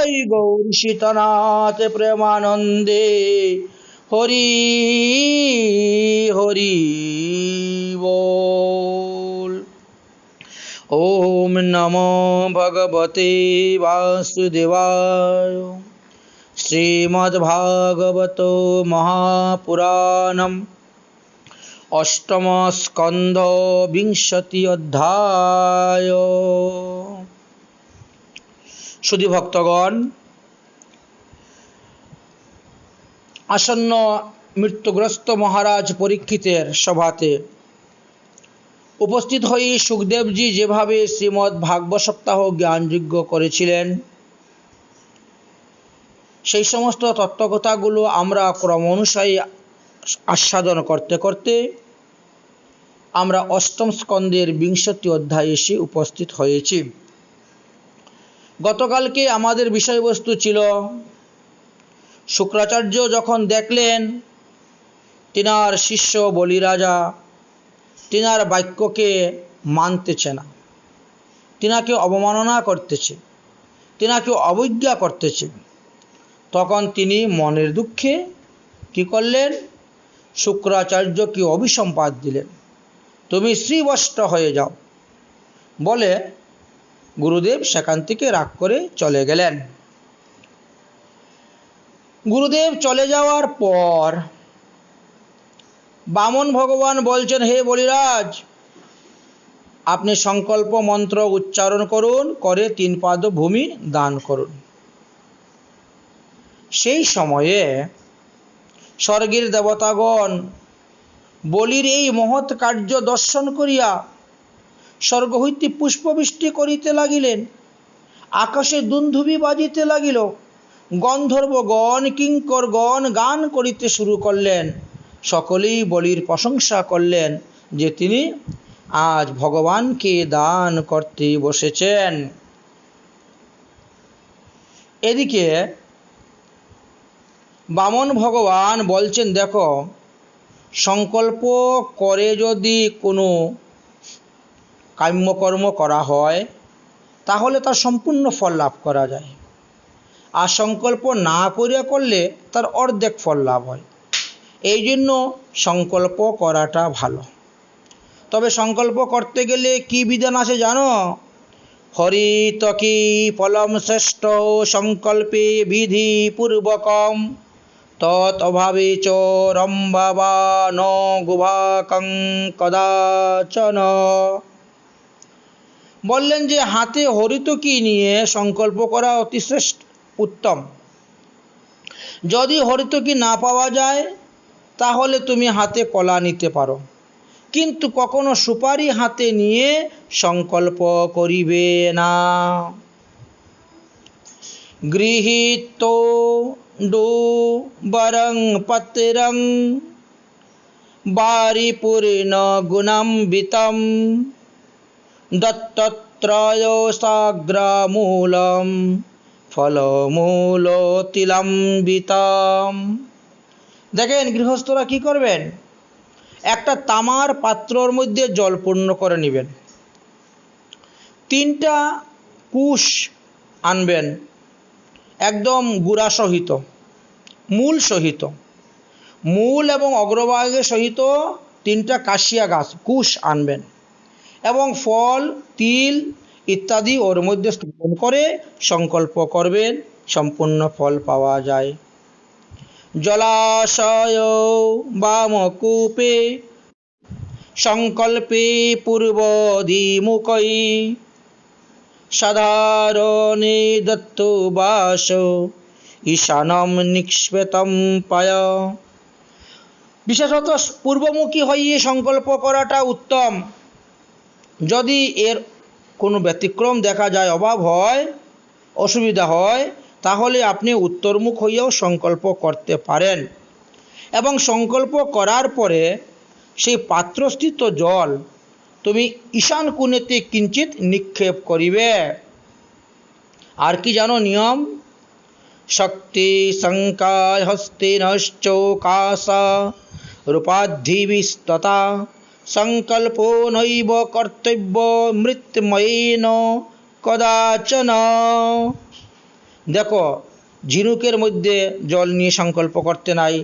নিতাই গৌর সীতানাথ প্রেমানন্দে। হরি হরি বল। ওম নমো ভগবতে বাসুদেবায়। শ্রীমদ্ভাগবত মহাপুরাণম অষ্টম স্কন্ধ বিংশতি অধ্যায়। সুধী ভক্তগণ, আসন্ন মৃত্যুগ্রস্ত মহারাজ পরীক্ষিতের সভাতে উপস্থিত হয়ে সুখদেবজি যেভাবে শ্রীমদ্ ভাগবত সপ্তাহ জ্ঞানযজ্ঞ করেছিলেন, সেই সমস্ত তত্ত্বকথাগুলো আমরা ক্রম অনুসারে আস্বাদন করতে করতে আমরা অষ্টম স্কন্ধের বিংশতি অধ্যায়ে এসে উপস্থিত হয়েছি। গতকালকে আমাদের বিষয়বস্তু ছিল, শুক্রাচার্য যখন দেখলেন তিনার শিষ্য বলিরাজা তিনার বাক্যকে মানতেছে না, তিনাকে অবমাননা করতেছে, তিনাকে অবজ্ঞা করতেছে, তখন তিনি মনের দুঃখে কি করলেন? শুক্রাচার্যকে অভিসম্পাত দিলেন, তুমি শ্রীবষ্ট হয়ে যাও বলে গুরুদেব সেখান থেকে রাগ করে চলে গেলেন। গুরুদেব চলে যাওয়ার পর বামন ভগবান বলছেন, হে বলিরাজ, আপনি সংকল্প মন্ত্র উচ্চারণ করুন, করে 3 পাদ ভূমি দান করুন। সেই সময়ে স্বর্গের দেবতাগণ বলির এই মহৎ কার্য দর্শন করিয়া স্বর্গ হইতে পুষ্পবৃষ্টি করিতে লাগিলেন, আকাশে দুন্দুভি বাজিতে লাগিল, গন্ধর্বগণ কিঙ্করগণ গান করিতে শুরু করলেন, সকলেই বলির প্রশংসা করলেন যে তিনি আজ ভগবানকে দান করতে বসেছেন। এদিকে বামন ভগবান বলছেন, দেখো, সংকল্প করে যদি কোনো কাম্যকর্ম করা হয় তাহলে তার সম্পূর্ণ ফল লাভ করা যায়, আর সংকল্প না করিয়া করলে তার অর্ধেক ফল লাভ হয়। এই জন্য সংকল্প করাটা ভালো। তবে সংকল্প করতে গেলে কি বিধান আছে জানো? হরিতকি ফলম শ্রেষ্ঠ সংকল্পে বিধি পূর্বকম তৎ অভাবে চ রম্ভাবা ন গুভাকং কদাচন। বললেন যে হাতে হরিতকি নিয়ে সংকল্প করা অতি শ্রেষ্ঠ উত্তম। যদি হরিতকি না পাওয়া যায় তাহলে তুমি হাতে কলা নিতে পারো, কিন্তু কখনো সুপারি হাতে নিয়ে সংকল্প করিবে না। গৃহীত ডো বরং পত্রং বারিপূর্ণ গুণাম্বিতম দত্তত্রয় সাগ্রমূলম ফলমূলতিলম্বিতম। দেখেন গৃহস্থরা কি করবেন? একটা তামার পাত্রর মধ্যে জল পূর্ণ করে নেবেন, 3টা কুশ আনবেন, একদম গুড়া সহিত, মূল সহিত, মূল এবং অগ্রভাগের সহিত 3টা কাশিয়া গাছ কুশ আনবেন, এবং ফল, তিল ইত্যাদি ওর মধ্যে স্থাপন করে সংকল্প করবেন, সম্পূর্ণ ফল পাওয়া যায়। জলাশয় বামকূপে সংকল্পে পূর্বদিমুখৈ সাধারণে দত্তবাস ঈশানম নিক্ষেপতম পায়। বিশেষত পূর্বমুখী হইয়ে সংকল্প করাটা উত্তম। যদি এর কোনো ব্যতিক্রম দেখা যায়, অভাব হয়, অসুবিধা হয়, তাহলে আপনি উত্তরমুখ হইয়াও সংকল্প করতে পারেন। এবং সংকল্প করার পরে সেই পাত্রস্থিত জল তুমি ঈশান কোণেতে কিঞ্চিত নিক্ষেপ করিবে। আর কি জানো নিয়ম? শক্তি সংকায় হস্তে নশ্চৌকাশা রূপাদ্ধিবিস্ততা সংকল্পো নৈব কর্তব্য মৃত্যুময়েন কদাচন। দেখো, ঝিনুকের মধ্যে জল নিয়ে সংকল্প করতে নাই,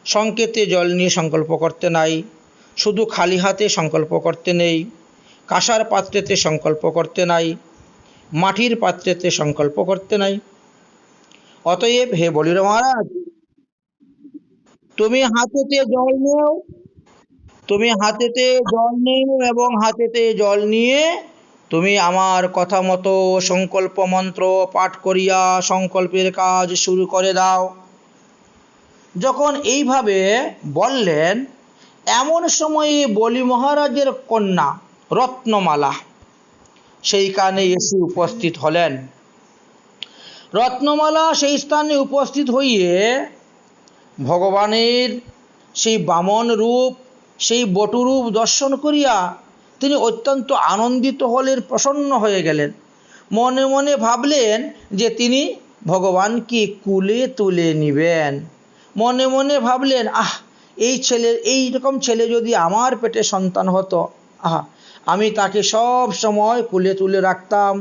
সংকেতে জল নিয়ে সংকল্প করতে নাই, শুধু খালি হাতে সংকল্প করতে নেই, কাঁসার পাত্রেতে সংকল্প করতে নাই, মাটির পাত্রেতে সংকল্প করতে নাই। অতএব হে বলির মহারাজ, তুমি হাতেতে জল নিও, তুমি হাতেতে জল নিও এবং হাতেতে জল নিয়ে তুমি আমার কথা মতো সংকল্প মন্ত্র পাঠ করিয়া সংকল্পের কাজ শুরু করে দাও। যখন এইভাবে বললেন, এমন সময়ে বলি মহারাজের কন্যা রত্নমালা সেইখানে এসে উপস্থিত হলেন। রত্নমালা সেই স্থানে উপস্থিত হইয়ে ভগবানের সেই বামন রূপ, সেই বটুরূপ দর্শন করিয়া তিনি অত্যন্ত আনন্দিত হলেন, প্রসন্ন হয়ে গেলেন। মনে মনে ভাবলেন যে তিনি ভগবানকে কুলে তুলে নিবেন। মনে মনে ভাবলেন, এই রকম ছেলে যদি আমার পেটে সন্তান হতো, আমি তাকে সব সময় কুলে তুলে রাখতাম,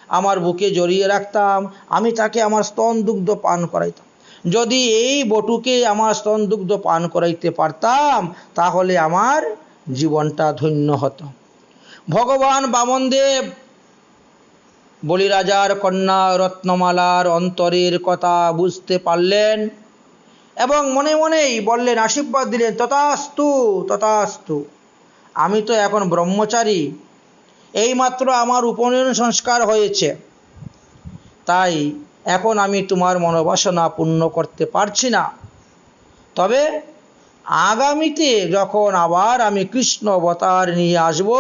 আমার বুকে জড়িয়ে রাখতাম, আমি তাকে আমার স্তন দুগ্ধ পান করাইতাম। যদি এই বটুকে আমার স্তন দুগ্ধ পান করাইতে পারতাম তাহলে আমার জীবনটা ধন্য হতো। ভগবান বামনদেব বলিরাজার কন্যা রত্নমালার অন্তরের কথা বুঝতে পারলেন এবং মনে মনেই বললেন, আশীর্বাদ দিলেন, তথাস্তু তথাস্তু। আমি তো এখন ব্রহ্মচারী, এইমাত্র আমার উপনয়ন সংস্কার হয়েছে, তাই এখন আমি তোমার মনোবাসনা পূর্ণ করতে পারছি না। তবে আগামীতে যখন আবার আমি কৃষ্ণ অবতার নিয়ে আসব,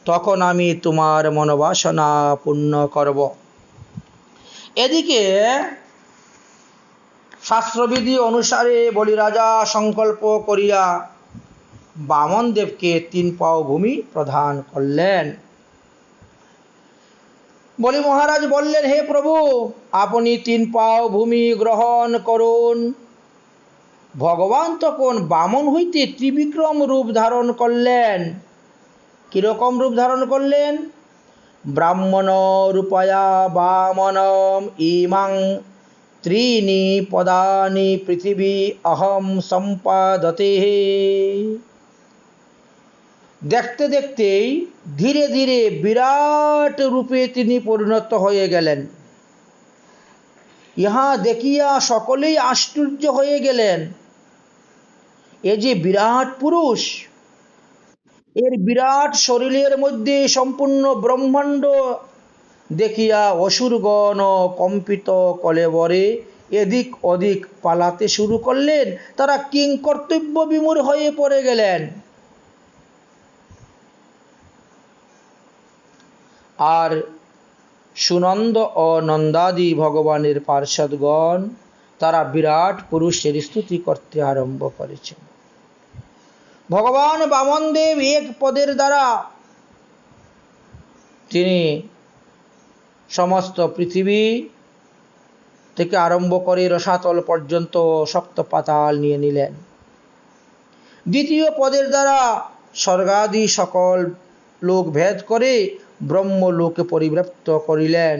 তখন আমি তোমার মনোবাসনা পূর্ণ করব। এদিকে শাস্ত্রবিধি অনুসারে বলিরাজা সংকল্প করিয়া বামনদেবকে 3 পাও ভূমি প্রদান করলেন। বলি মহারাজ বললেন, হে প্রভু, আপনি 3 পাও ভূমি গ্রহণ করুন। ভগবান তখন বামন হইতে ত্রিবিক্রম রূপ ধারণ করলেন। কিরকম রূপ ধারণ করলেন? ব্রাহ্মণ রূপয়া বামনম ইমাং ত্রিনি পদানি পৃথিবী অহম সম্পাদতে। দেখতে দেখতেই ধীরে ধীরে বিরাট রূপে তিনি পরিণত হয়ে গেলেন। ইহা দেখিয়া সকলেই আশ্চর্য হয়ে গেলেন। এ যে বিরাট পুরুষ, এর বিরাট শরীরের মধ্যে সম্পূর্ণ ব্রহ্মাণ্ড দেখিয়া অসুরগণ কম্পিত কলেবরে এদিক ওদিক পালাতে শুরু করলেন। তারা কিংকর্তব্য বিমূঢ় হয়ে পড়ে গেলেন। আর সুনন্দ ও নন্দাদি ভগবানের পার্ষদগণ তারা বিরাট পুরুষের স্তুতি করতে আরম্ভ করেছেন। ভগবান বামনদেব এক পদের দ্বারা তিনি সমস্ত পৃথিবী থেকে আরম্ভ করে রসাতল পর্যন্ত সপ্ত পাতাল নিয়ে নিলেন। দ্বিতীয় পদের দ্বারা স্বর্গাদি সকল লোক ভেদ করে ব্রহ্মলোকে পরিব্যাপ্ত করিলেন।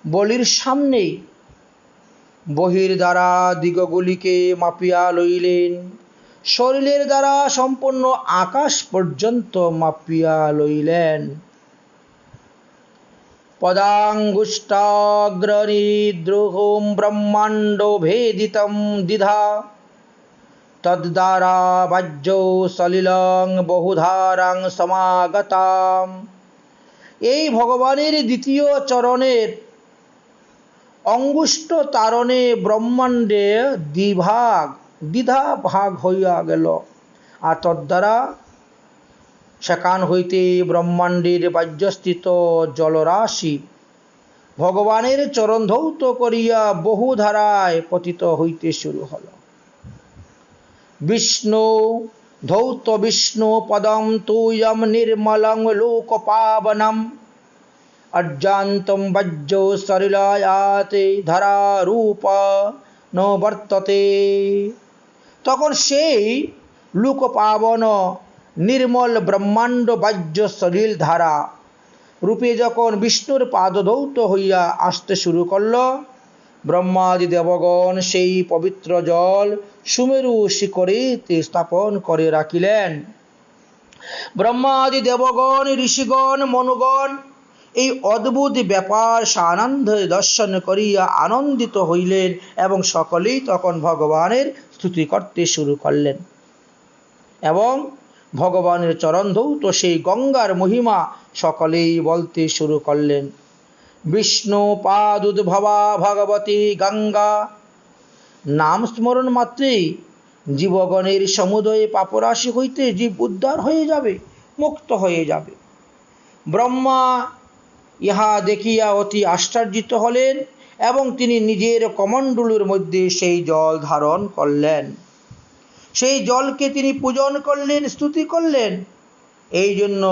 বলির সামনেই বহির দ্বারা দিগগুলিকে মাপিয়া লইলেন, শরীরের দ্বারা সম্পূর্ণ আকাশ পর্যন্ত মাপিয়া লইলেন। পদাঙ্গুষ্টাগ্রনিদ্রুহম ব্রহ্মাণ্ড ভেদিতম দ্বিধা তদ্দ্বারা বাহ্যৌ সলিলং বহুধারাং সমাগতাম। এই ভগবানের দ্বিতীয় চরণের অঙ্গুষ্ঠ তারণে ব্রহ্মাণ্ডে দ্বিধা ভাগ হইয়া গেল, আর তদ্দ্বারা সেখান হইতে ব্রহ্মাণ্ডের বাহ্যস্থিত জলরাশি ভগবানের চরণ ধৌত করিয়া বহু ধারায় পতিত হইতে শুরু হল। বিষ্ণু ধৌত বিষ্ণু পদম তুয়ম নির্মলং লোকপাবনম অর্জান্তম বজ্র সলিলায়াতে ধরা রূপ ন বর্ততে। তখন সেই লোকপাবন নির্মল ব্রহ্মাণ্ড বাহ্য সলিল ধারা রূপে যখন বিষ্ণুর পাদধৌত হইয়া আসতে শুরু করল, ব্রহ্মাদি দেবগণ সেই পবিত্র জল সুমেরু শিখরেতে স্থাপন করে রাখিলেন। ব্রহ্মাদি দেবগণ, ঋষিগণ, মনুগণ এই অদ্ভুত ব্যাপার সানন্দ দর্শন করিয়া আনন্দিত হইলেন এবং সকলেই তখন ভগবানের স্তুতি করতে শুরু করলেন এবং ভগবানের চরণধৌত সেই গঙ্গার মহিমা সকলেই বলতে শুরু করলেন। বিষ্ণু পাদুদ্ভবা ভগবতী গঙ্গা, নাম স্মরণ মাত্রেই জীবগণের সমুদয় পাপরাশি হইতে জীব উদ্ধার হয়ে যাবে, মুক্ত হয়ে যাবে। ব্রহ্মা ইহা দেখিয়া অতি আশ্চর্যিত হলেন এবং তিনি নিজের কমণ্ডলুর মধ্যে সেই জল ধারণ করলেন। সেই জলকে তিনি পূজন করলেন, স্তুতি করলেন। এই জন্য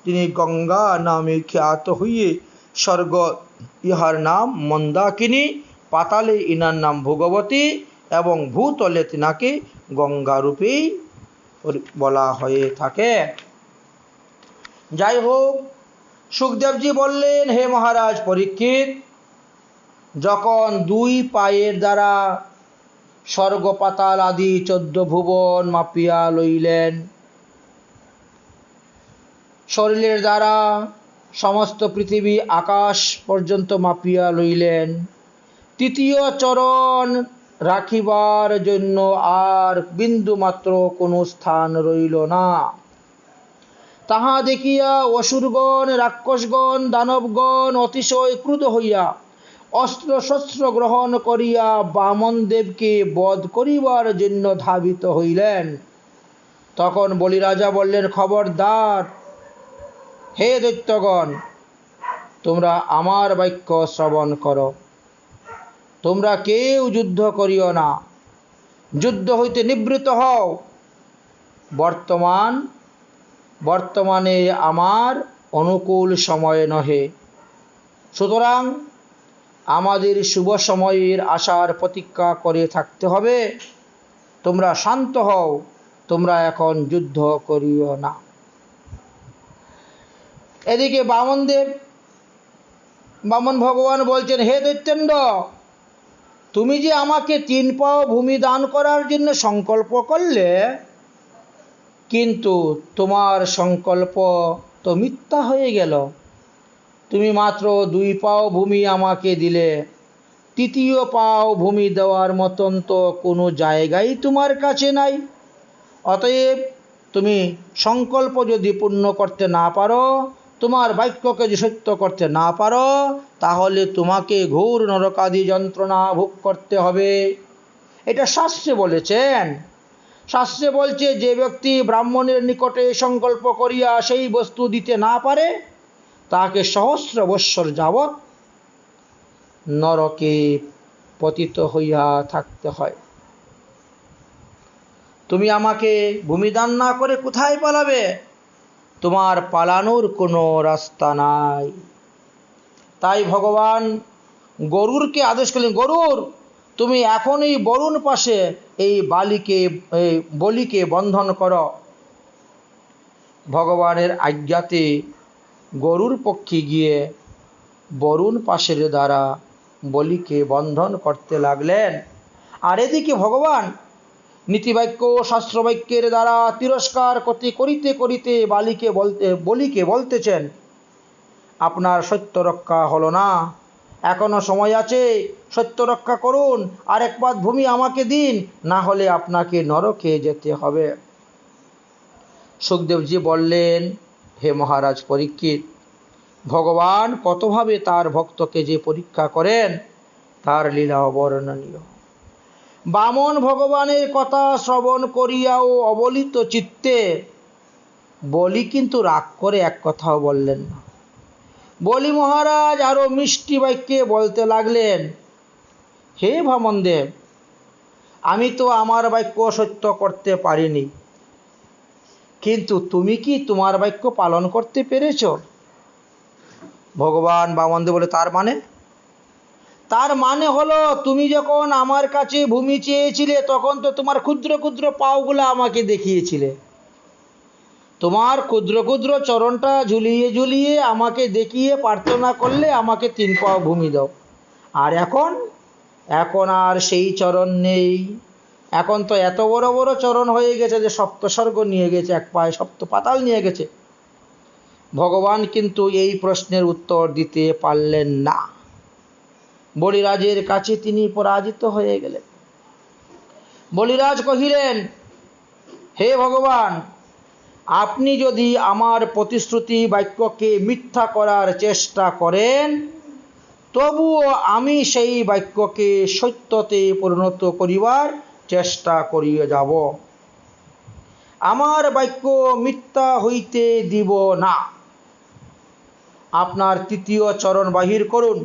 তিনি গঙ্গা নামে খ্যাত হইয়ে স্বর্গ ইহার নাম মন্দাকিনী, পাতালে ইনার নাম ভগবতী এবং ভূতলে তিনাকে গঙ্গা রূপেই বলা হয়ে থাকে। যাই হোক, সুখদেবজি বললেন, হে মহারাজ পরীক্ষিত, যখন দুই পায়ের দ্বারা স্বর্গ পাতাল আদি 14 ভুবন মাপিয়া লইলেন, শরীরের দ্বারা সমস্ত পৃথিবী আকাশ পর্যন্ত মাপিয়া লইলেন, তৃতীয় চরণ রাখিবার জন্য আর বিন্দুমাত্র কোনো স্থান রইল না। তাহা দেখিয়া অসুরগণ, রাক্ষসগণ, দানবগণ অতিশয় ক্রুদ্ধ হইয়া অস্ত্র শস্ত্র গ্রহণ করিয়া বামনদেবকে বধ করিবার জন্য ধাবিত হইলেন। তখন বলিরাজা বললেন, খবরদার হে দৈত্যগণ, তোমরা আমার বাক্য শ্রবণ করো। তোমরা কেউ যুদ্ধ করিও না, যুদ্ধ হইতে নিবৃত্ত হও। বর্তমানে আমার অনুকূল সময় নহে, সুতরাং আমাদের শুভ সময়ের আশার প্রতীক্ষা করে থাকতে হবে। তোমরা শান্ত হও, তোমরা এখন যুদ্ধ করিও না। এদিকে বামন ভগবান বলছেন, হে দৈত্যেন্দ্র, তুমি যে আমাকে 3 পাও ভূমি দান করার জন্য সংকল্প করলে, কিন্তু তোমার সংকল্প তো মিথ্যা হয়ে গেল। তুমি মাত্র 2 পাও ভূমি আমাকে দিলে, 3য় পাও ভূমি দেওয়ার মতন তো কোনো জায়গাই তোমার কাছে নাই। অতএব তুমি সংকল্প যদি পূর্ণ করতে না পারো, তোমার বাক্যকে যদি সত্য করতে না পারো, তাহলে তোমাকে ঘোর নরকাদি যন্ত্রণা ভোগ করতে হবে। এটা শাস্ত্রে বলেছেন। শাস্ত্রে বলছে, যে ব্যক্তি ব্রাহ্মণের নিকটে সংকল্প করিয়া সেই বস্তু দিতে না পারে, তাকে সহস্র বৎসর যাবৎ নরকে পতিত হইয়া থাকতে হয়। তুমি আমাকে ভূমিদান না করে কোথায় পালাবে? তোমার পালানোর কোনো রাস্তা নাই। তাই ভগবান গরুরকে আদেশ করলেন, গরুর, তুমি এখনই বরুণ পাশে এই বলিকে বন্ধন করো। ভগবানের আজ্ঞাতে গরুর পক্ষে গিয়ে বরুণ পাশের দ্বারা বলিকে বন্ধন করতে লাগলেন। আর এদিকে ভগবান নীতিবাক্য শাস্ত্রবাক্যের দ্বারা তিরস্কার করিতে করিতে বলিকে বলতেছেন, আপনার সত্য রক্ষা হলো না, এখনো সময় আছে, সত্য রক্ষা করুন, আরেক পাত ভূমি আমাকে দিন, না হলে আপনাকে নরকে যেতে হবে। সুখদেবজি বললেন, হে মহারাজ পরীক্ষিত, ভগবান কতভাবে তার ভক্তকে যে পরীক্ষা করেন তার লীলা অবর্ণনীয়। বামন ভগবানের কথা শ্রবণ করিয়াও অবলিত চিত্তে বলি কিন্তু রাগ করে এক কথাও বললেন না। বলি মহারাজ আরো মিষ্টি বাক্যে বলতে লাগলেন, হে বামনদেব, আমি তো আমার বাক্য সত্য করতে পারিনি, কিন্তু তুমি কি তোমার বাক্য পালন করতে পেরেছ? ভগবান বামনদেব বলে, তার মানে হলো, তুমি যখন আমার কাছে ভূমি চেয়েছিলে তখন তো তোমার ক্ষুদ্র ক্ষুদ্র পাওগুলো আমাকে দেখিয়েছিলে। তোমার ক্ষুদ্র ক্ষুদ্র চরণটা ঝুলিয়ে ঝুলিয়ে আমাকে দেখিয়ে প্রার্থনা করলে আমাকে 3 পাও ভূমি দাও। আর এখন আর সেই চরণ নেই। এখন তো এত বড় বড় চরণ হয়ে গেছে যে সপ্তস্বর্গ নিয়ে গেছে, এক পায়ে সপ্ত পাতাল নিয়ে গেছে। ভগবান কিন্তু এই প্রশ্নের উত্তর দিতে পারলেন না। বলিরাজের কাছে তিনি পরাজিত হয়ে গেলেন। বলিরাজ কহিলেন, হে ভগবান, আপনি যদি আমার প্রতিশ্রুতি বাক্যকে মিথ্যা করার চেষ্টা করেন, তবুও আমি সেই বাক্যকে সত্যতে পরিণত করিবার চেষ্টা করিয়ে যাব। আমার বাক্য মিথ্যা হইতে দিব না। আপনার 3য় চরণ বাহির করুন,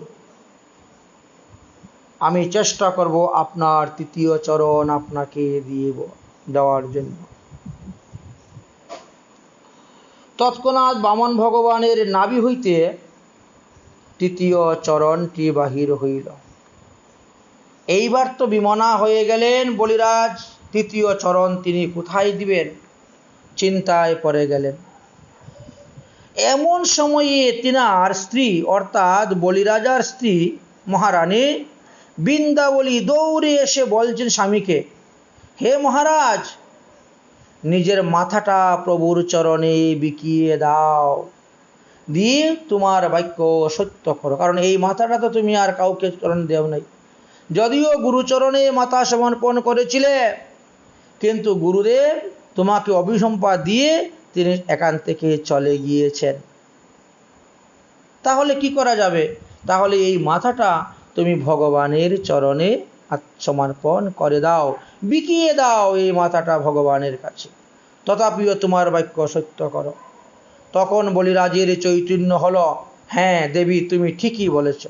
আমি চেষ্টা করব আপনার 3য় চরণ আপনাকে দেওয়ার জন্য। তৎক্ষণাৎ বামন ভগবানের নাভি হইতে 3য় চরণটি বাহির হইল। এইবার তো বিমনা হয়ে গেলেন বলিরাজ। 3য় চরণ তিনি কোথায় দিবেন, চিন্তায় পড়ে গেলেন। এমন সময়ে তিনার স্ত্রী অর্থাৎ বলিরাজার স্ত্রী মহারানী বৃন্দাবলী দৌড়ে এসে বলছেন স্বামীকে, হে মহারাজ, নিজের মাথাটা প্রভুর চরণে বিকিয়ে দাও, দিয়ে তোমার বাক্য সত্য করো। কারণ এই মাথাটা তো তুমি আর কাউকে চরণ দেও নাই। যদিও গুরুচরণে মাথা সমর্পণ করেছিলে, কিন্তু গুরুদেব তোমাকে অভিসম্পাদ দিয়ে তিনি এখান থেকে চলে গিয়েছেন। তাহলে কি করা যাবে? তাহলে এই মাথাটা তুমি ভগবানের চরণে সমর্পণ করে দাও, বিকিয়ে দাও এই মাথাটা ভগবানের কাছে, তথাপিও তোমার বাক্য সত্য করো। তখন বলিরাজের চৈতন্য হলো, হ্যাঁ দেবী, তুমি ঠিকই বলেছ।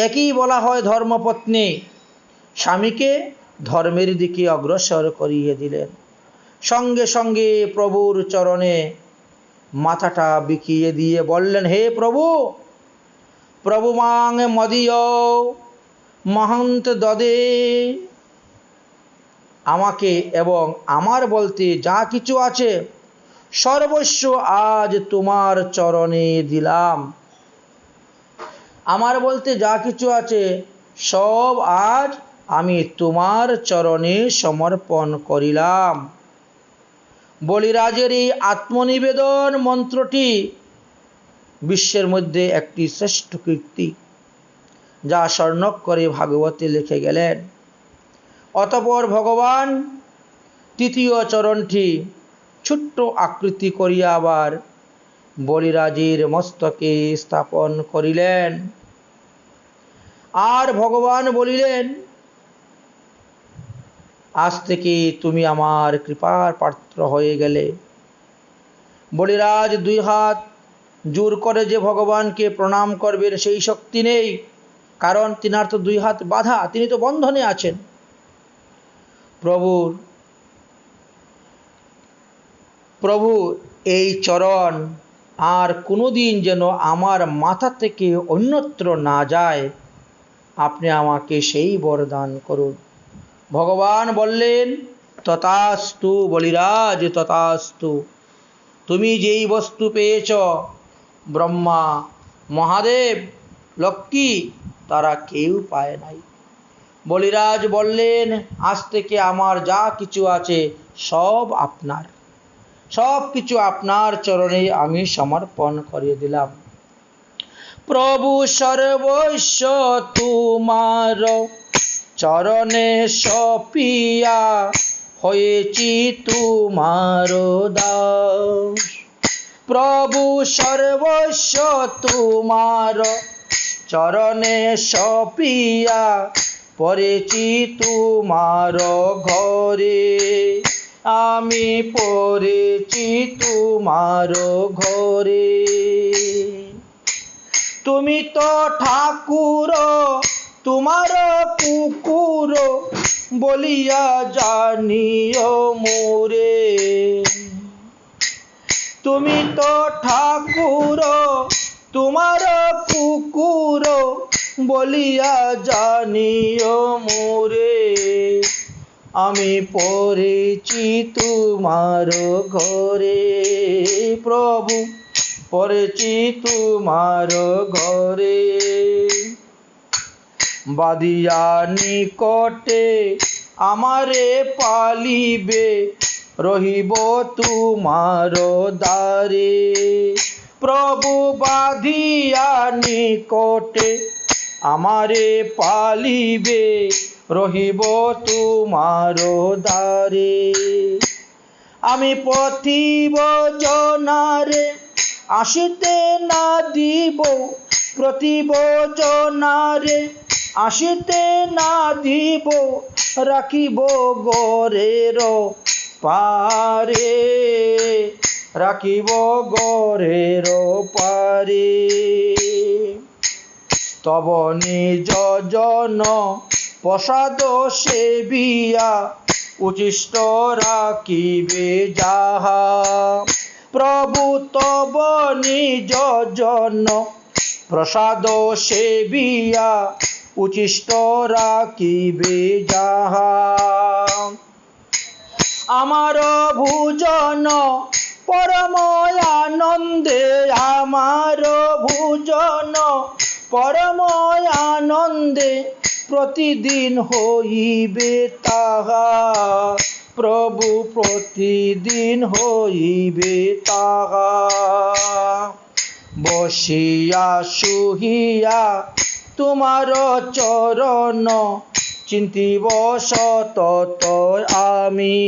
একই বলা হয় ধর্মপত্নী। স্বামীকে ধর্মের দিকে অগ্রসর করিয়ে দিলেন। সঙ্গে সঙ্গে প্রভুর চরণে মাথাটা বিকিয়ে দিয়ে বললেন, হে প্রভু, প্রভু মাং মদীয় মহন্ত দদে, আমাকে এবং আমার বলতে যা কিছু আছে সর্বস্ব আজ তোমার চরণে দিলাম। আমার বলতে যা কিছু আছে সব আজ আমি তোমার চরণে সমর্পণ করিলাম। বলিরাজের এই আত্মনিবেদন মন্ত্রটি বিশ্বের মধ্যে একটি শ্রেষ্ঠ কীর্তি, যা স্বর্ণাক্ষরে ভাগবতে লিখে গেলেন। অতঃপর ভগবান 3য় চরণটি ছোট্ট আকৃতি করিয়া আবার বলিরাজের মস্তকে স্থাপন করিলেন। আর ভগবান বলিলেন, আজ থেকে তুমি আমার কৃপার পাত্র হয়ে গেলে। বলিরাজ 2 হাত জোর করে যে ভগবানকে প্রণাম করবেন সেই শক্তি নেই, কারণ তিনার তো 2 হাত বাঁধা, তিনি তো বন্ধনে আছেন। প্রভু এই চরণ আর কোনোদিন যেন আমার মাথা থেকে অন্যত্র না যায়, আপনি আমাকে সেই বরদান করুন। ভগবান বললেন, তথাস্তু বলিরাজ, তথাস্তু। তুমি যেই বস্তু পেয়েছ, ব্রহ্মা, মহাদেব, লক্ষ্মী তারা কেউ পায় নাই। বলিরাজ বললেন, আজ থেকে আমার যা কিছু আছে সব আপনার, সব কিছু আপনার চরণে আমি সমর্পণ করে দিলাম। প্রভু সর্বস্ব তোমার চরণে সপিয়া, হয়েছি তোমার দাস। প্রভু সর্বস্ব তোমার চরণে সপিয়া, পড়েছি তোমার ঘরে, আমি পড়েছি তোমার ঘরে। তুমি তো ঠাকুর তোমার কুকুর বলিয়া জানিও মোরে। তুমি তো ঠাকুর তোমার কুকুর বলিয়া জানিও মোরে। আমি পড়েছি তোমার ঘরে, প্রভু পড়েছি তোমার ঘরে। বাদিয়া নিকটে আমারে পালিবে, রহিব তোমার দ্বারে। প্রভু বাঁধিয়া নিকটে আমারে পালিবে, রহিব তোমার দ্বারে। আমি পথিব জনারে আসিতে না দিব, প্রতিব জনারে আসিতে না দিব, রাখিব গরের পারে, রাখিব গরের পারে। তব নিজ জন প্রসাদ সেবিয়া, উচিষ্ট রাখিবে যাহা। প্রভু তব নিজ জন প্রসাদ সেবিয়া, উচিষ্ট রাখিবে যাহা। আমার ভোজন পরম আনন্দে, আমার ভোজন পরম আনন্দে, প্রতিদিন হইবে তাহা। প্রভু প্রতিদিন হইবে তাহা। বসিয়া শুহিয়া তোমার চরণ, চিন্তিব সতত আমি।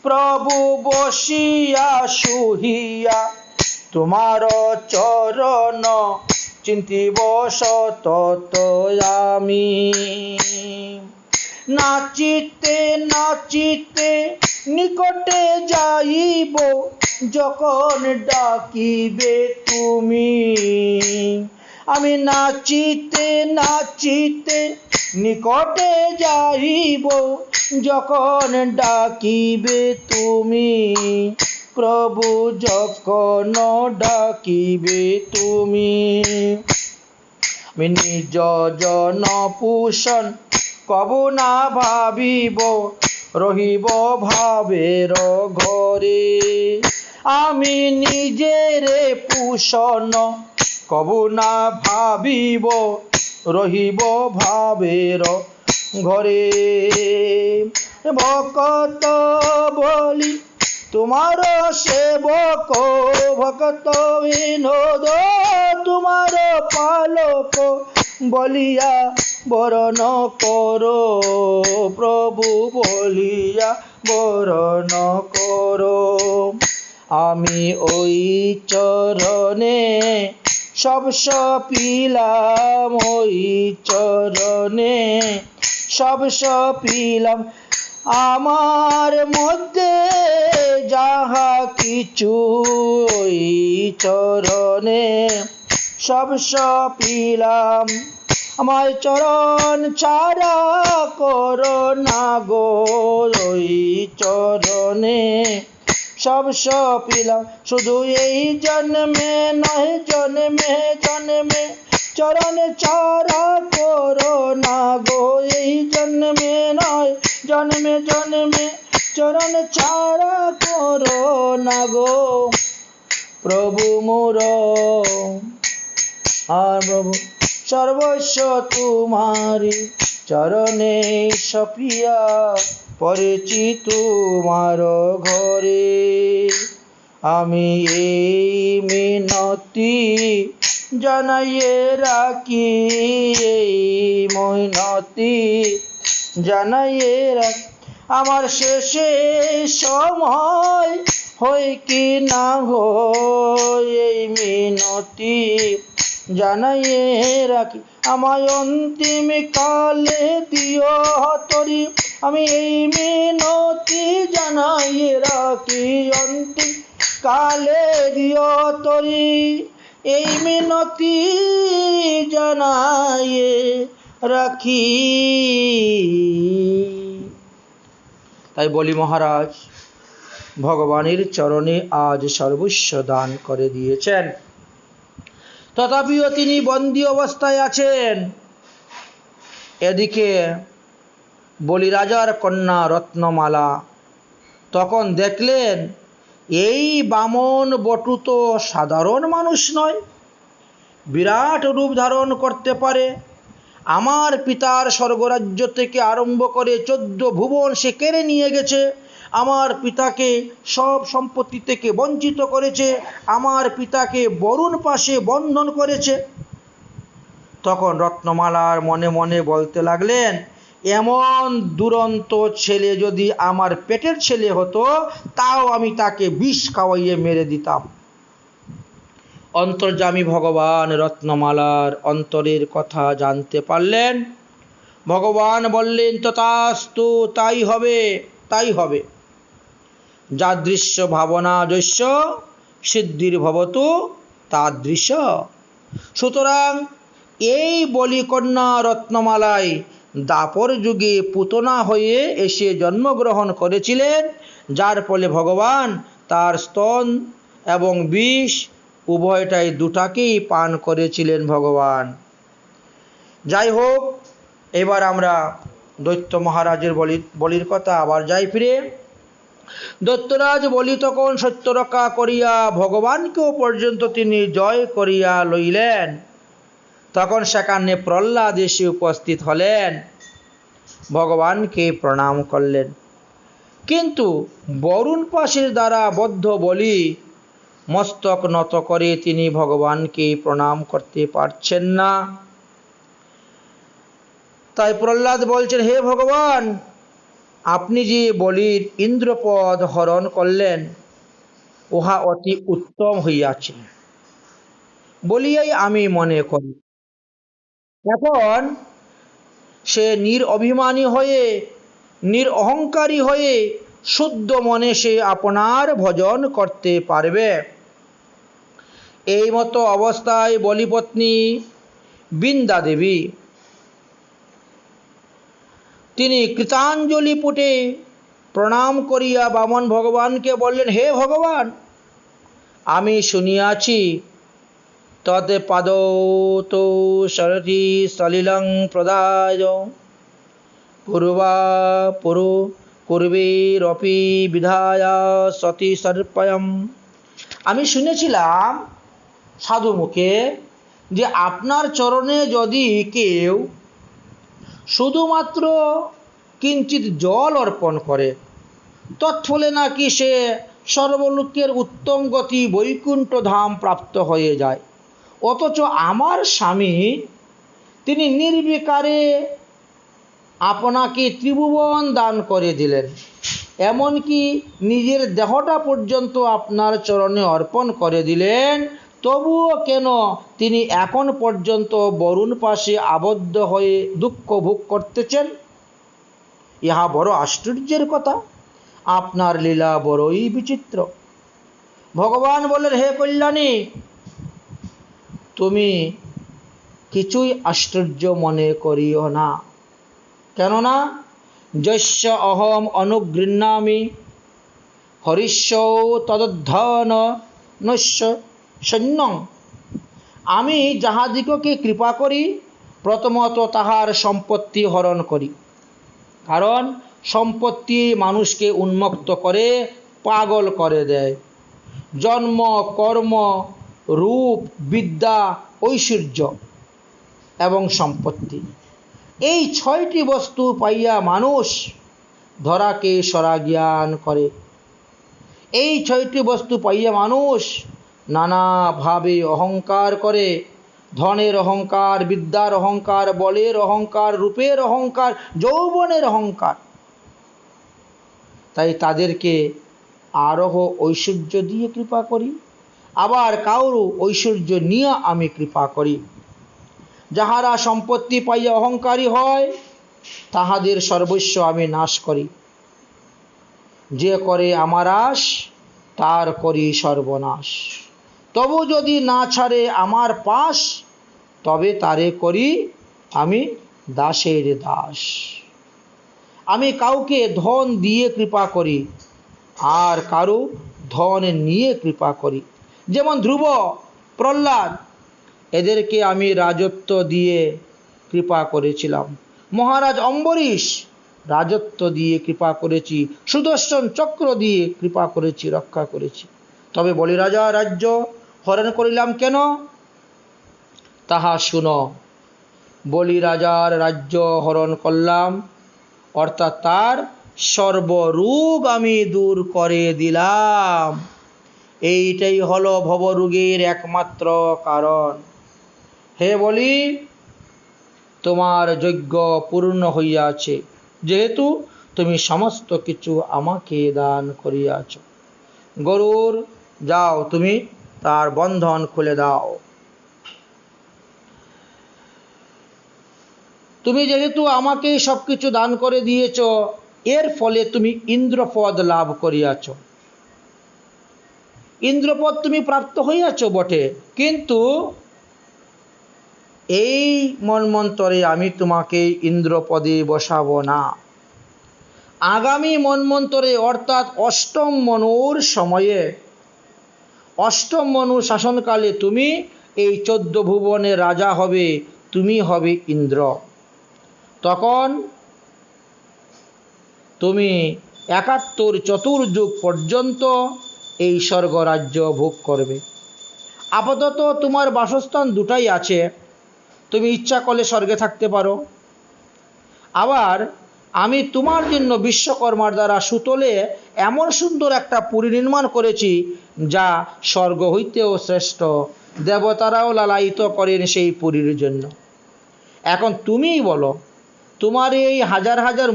প্রভু বসিয়া শুহিয়া তোমার চরণ, চিন্তিব সতত আমি। নাচিতে নাচিতে নিকটে যাইব, যখন ডাকিবে তুমি। আমি নাচিতে নাচিতে নিকটে যাইব, যখন ডাকিবে তুমি। প্রভু যখন ডাকিবে তুমি। আমি নিজ জন পোষণ কবু না ভাবিব, রহিব ভাবের ঘরে। আমি নিজেরে পোষণ কবু না ভাবিব, রহিব ভাবের ঘরে। ভকত বলি তোমার সেবক, ভকত বিনোদ তোমার পালক, বলিয়া বরণ করো, প্রভু বলিয়া বরণ করো। আমি ওই চরণে সব সপিলাম, ওই চরণে সব সপিলাম। আমার মধ্যে যাহা কিছু, ওই চরণে সব সপিলাম। আমায় চরণ ছাড়া করো না গো, ওই চরণে সব সপিলাম। শুধু এই জন্মে নয়, জন্মে জন্মে চরণ ছাড়া করো না গো। এই জন্মে নয়, জন্মে জন্মে চরণ ছাড়া করো না গো। প্রভু মোর আর প্রভু সর্বস্ব তোমারি চরণে সপিয়া, পড়েছি তোমার ঘরে। আমি এই মিনতি জানাইয়ে রাখি, এই মিনতি জানাইয়ে রাখি। আমার শেষে সময় হয় কি না হয়, এই মিনতি জানাইয়ে রাখি। আমায় অন্তিম কালে দিও তরি, আমি এই মিনতি জানাইয়ে রাখি। অন্তিম কালে দিও তরি, এই মিনতি জানাইয়ে রাখি। তাই বলি মহারাজ ভগবানের চরণে আজ সর্বস্ব দান করে দিয়েছেন, তথাপিও তিনি বন্দী অবস্থায় আছেন। এদিকে বলিরাজার কন্যা রত্নমালা। তখন দেখলেন এই বামন বটু তো সাধারণ মানুষ নয়, বিরাট রূপ ধারণ করতে পারে। আমার পিতার স্বর্গরাজ্য থেকে আরম্ভ করে 14 ভুবন সে কেড়ে নিয়ে গেছে, আমার পিতাকে সব সম্পত্তি থেকে বঞ্চিত করেছে, আমার পিতাকে বরুণ পাশে বন্ধন করেছে। তখন রত্নমালার মনে মনে বলতে লাগলেন, এমন দুরন্ত ছেলে যদি আমার পেটের ছেলে হতো তাও আমি তাকে বিষ খাওয়াইয়ে মেরে দিতাম। অন্তর্যামী ভগবান রত্নমালার অন্তরের কথা জানতে পারলেন। ভগবান বললেন, তথাস্তু, তাই হবে, তাই হবে। যাদৃশ্য ভাবনা যস্য সিদ্ধির ভবতু তাদৃশ। সুতরাং এই বলিকন্যা রত্নমালায় দাপর যুগে পুতনা হয়ে এসে জন্মগ্রহণ করেছিলেন, যার ফলে ভগবান তার স্তন এবং বিষ উভয়টাই দুটাকেই পান করেছিলেন ভগবান। যাই হোক, এবার আমরা দৈত্য মহারাজের বলির কথা আবার যাই ফিরে। দৈত্যরাজ বলি তখন সত্য রক্ষা করিয়া ভগবানকেও পর্যন্ত তিনি জয় করিয়া লইলেন। তখন সেখানে প্রহ্লাদ এসে উপস্থিত হলেন, ভগবানকে প্রণাম করলেন। কিন্তু বরুণ পাশের দ্বারা বদ্ধ বলি মস্তক নত করে তিনি ভগবানকে প্রণাম করতে পারছেন না। তাই প্রহ্লাদ বলছেন, হে ভগবান, আপনি যে বলির ইন্দ্রপদ হরণ করলেন উহা অতি উত্তম হইয়াছে বলিয়াই আমি মনে করি। এখন সে নিরঅভিমানী হয়ে নিরঅহংকারী হয়ে শুদ্ধ মনে সে আপনার ভজন করতে পারবে। এই মতো অবস্থায় বলিপত্নী বৃন্দা দেবী তিনি কৃতাঞ্জলি পুটে প্রণাম করিয়া বামন ভগবানকে বললেন, হে ভগবান, আমি শুনিয়াছি ততে পাদৌ সরতি সলিলং প্রদায় পূর্বা পুরু পূর্বেরপি বিধায়া সতি সর্পয়ম। আমি শুনেছিলাম সাধু মুখে যে আপনার চরণে যদি কেউ শুধুমাত্র কিঞ্চিত জল অর্পণ করে তৎফলে নাকি সে সর্বলোকের উত্তম গতি বৈকুণ্ঠ ধাম প্রাপ্ত হয়ে যায়। অথচ আমার স্বামী তিনি নির্বিকারে আপনাকে ত্রিভুবন দান করে দিলেন, এমনকি নিজের দেহটা পর্যন্ত আপনার চরণে অর্পণ করে দিলেন, তবুও কেন তিনি এখন পর্যন্ত বরুণ পাশে আবদ্ধ হয়ে দুঃখ ভোগ করতেছেন? ইহা বড় আশ্চর্যের কথা, আপনার লীলা বড়ই বিচিত্র। ভগবান বললেন, হে কল্যাণী, তুমি কিছুই আশ্চর্য মনে করিও না। কেননা যস্য অহম অনুগৃহ্ণামি হরিষ্য তদধন নস্য সৈন্যং। আমি যাহাদিগকে কৃপা করি প্রথমত তাহার সম্পত্তি হরণ করি, কারণ সম্পত্তি মানুষকে উন্মুক্ত করে, পাগল করে দেয়। জন্ম, কর্ম, রূপ, বিদ্যা, ঐশ্বর্য এবং সম্পত্তি, এই 6টি বস্তু পাইয়া মানুষ ধরাকে সরা জ্ঞান করে। এই 6টি বস্তু পাইয়া মানুষ নানাভাবে অহংকার করে, ধনের অহংকার, বিদ্যার অহংকার, বলের অহংকার, রূপের অহংকার, যৌবনের অহংকার। তাই তাদেরকে আরোহ ঐশ্বর্য দিয়ে কৃপা করি, আবার কারো ঐশ্বর্য নিয়ে আমি কৃপা করি। যাহারা সম্পত্তি পাইয়া অহংকারী হয় তাহাদের সর্বস্ব আমি নাশ করি। যে করে আমার আশ তার করি সর্বনাশ। তবু যদি না ছাড়ে আমার পাশ, তবে তারে করি আমি দাসের দাস। আমি কাউকে ধন দিয়ে কৃপা করি, আর কারো ধন নিয়ে কৃপা করি। যেমন ধ্রুব, প্রহ্লাদ, এদেরকে আমি রাজত্ব দিয়ে কৃপা করেছিলাম। মহারাজ অম্বরীশ রাজত্ব দিয়ে কৃপা করেছি, সুদর্শন চক্র দিয়ে কৃপা করেছি, রক্ষা করেছি। তবে বলি রাজা, রাজ্য হরণ করিলাম কেন? তাহা শুনো। বলি রাজার রাজ্য হরণ করলাম, অর্থাৎ তার সর্বরোগ আমি দূর করে দিলাম। এইটাই হলো ভবরোগের একমাত্র কারণ। হে বলি, তোমার যজ্ঞ পূর্ণ হইয়াছে, যেহেতু তুমি সমস্ত কিছু আমাকে দান করিয়াছ। গরুর, যাও, তুমি তার বন্ধন খুলে দাও। তুমি যেহেতু আমাকে সবকিছু দান করে দিয়েছ, এর ফলে তুমি ইন্দ্রপদ লাভ করিয়াছ। ইন্দ্রপদ তুমি প্রাপ্ত হইয়াছ বটে, কিন্তু এই মন্বন্তরে আমি তোমাকে ইন্দ্রপদে বসাবো না। আগামী মন্বন্তরে, অর্থাৎ অষ্টম মনুর সময়ে, অষ্টম মনু শাসনকালে তুমি এই 14 ভুবনের রাজা হবে, তুমি হবে ইন্দ্র। তখন তুমি 71 চতুর্যুগ পর্যন্ত এই স্বর্গরাজ্য ভোগ করবে। আপাতত তোমার বাসস্থান দুটাই আছে, তুমি ইচ্ছা করলে স্বর্গে থাকতে পারো, আবার আমি তোমার জন্য বিশ্বকর্মার দ্বারা সুতলে এমন সুন্দর একটা পুরী নির্মাণ করেছি, যা স্বর্গ হইতেও শ্রেষ্ঠ। দেবতারাও লালায়িত করেন সেই পুরীর জন্য। এখন তুমিই বলো, তোমার এই হাজার হাজার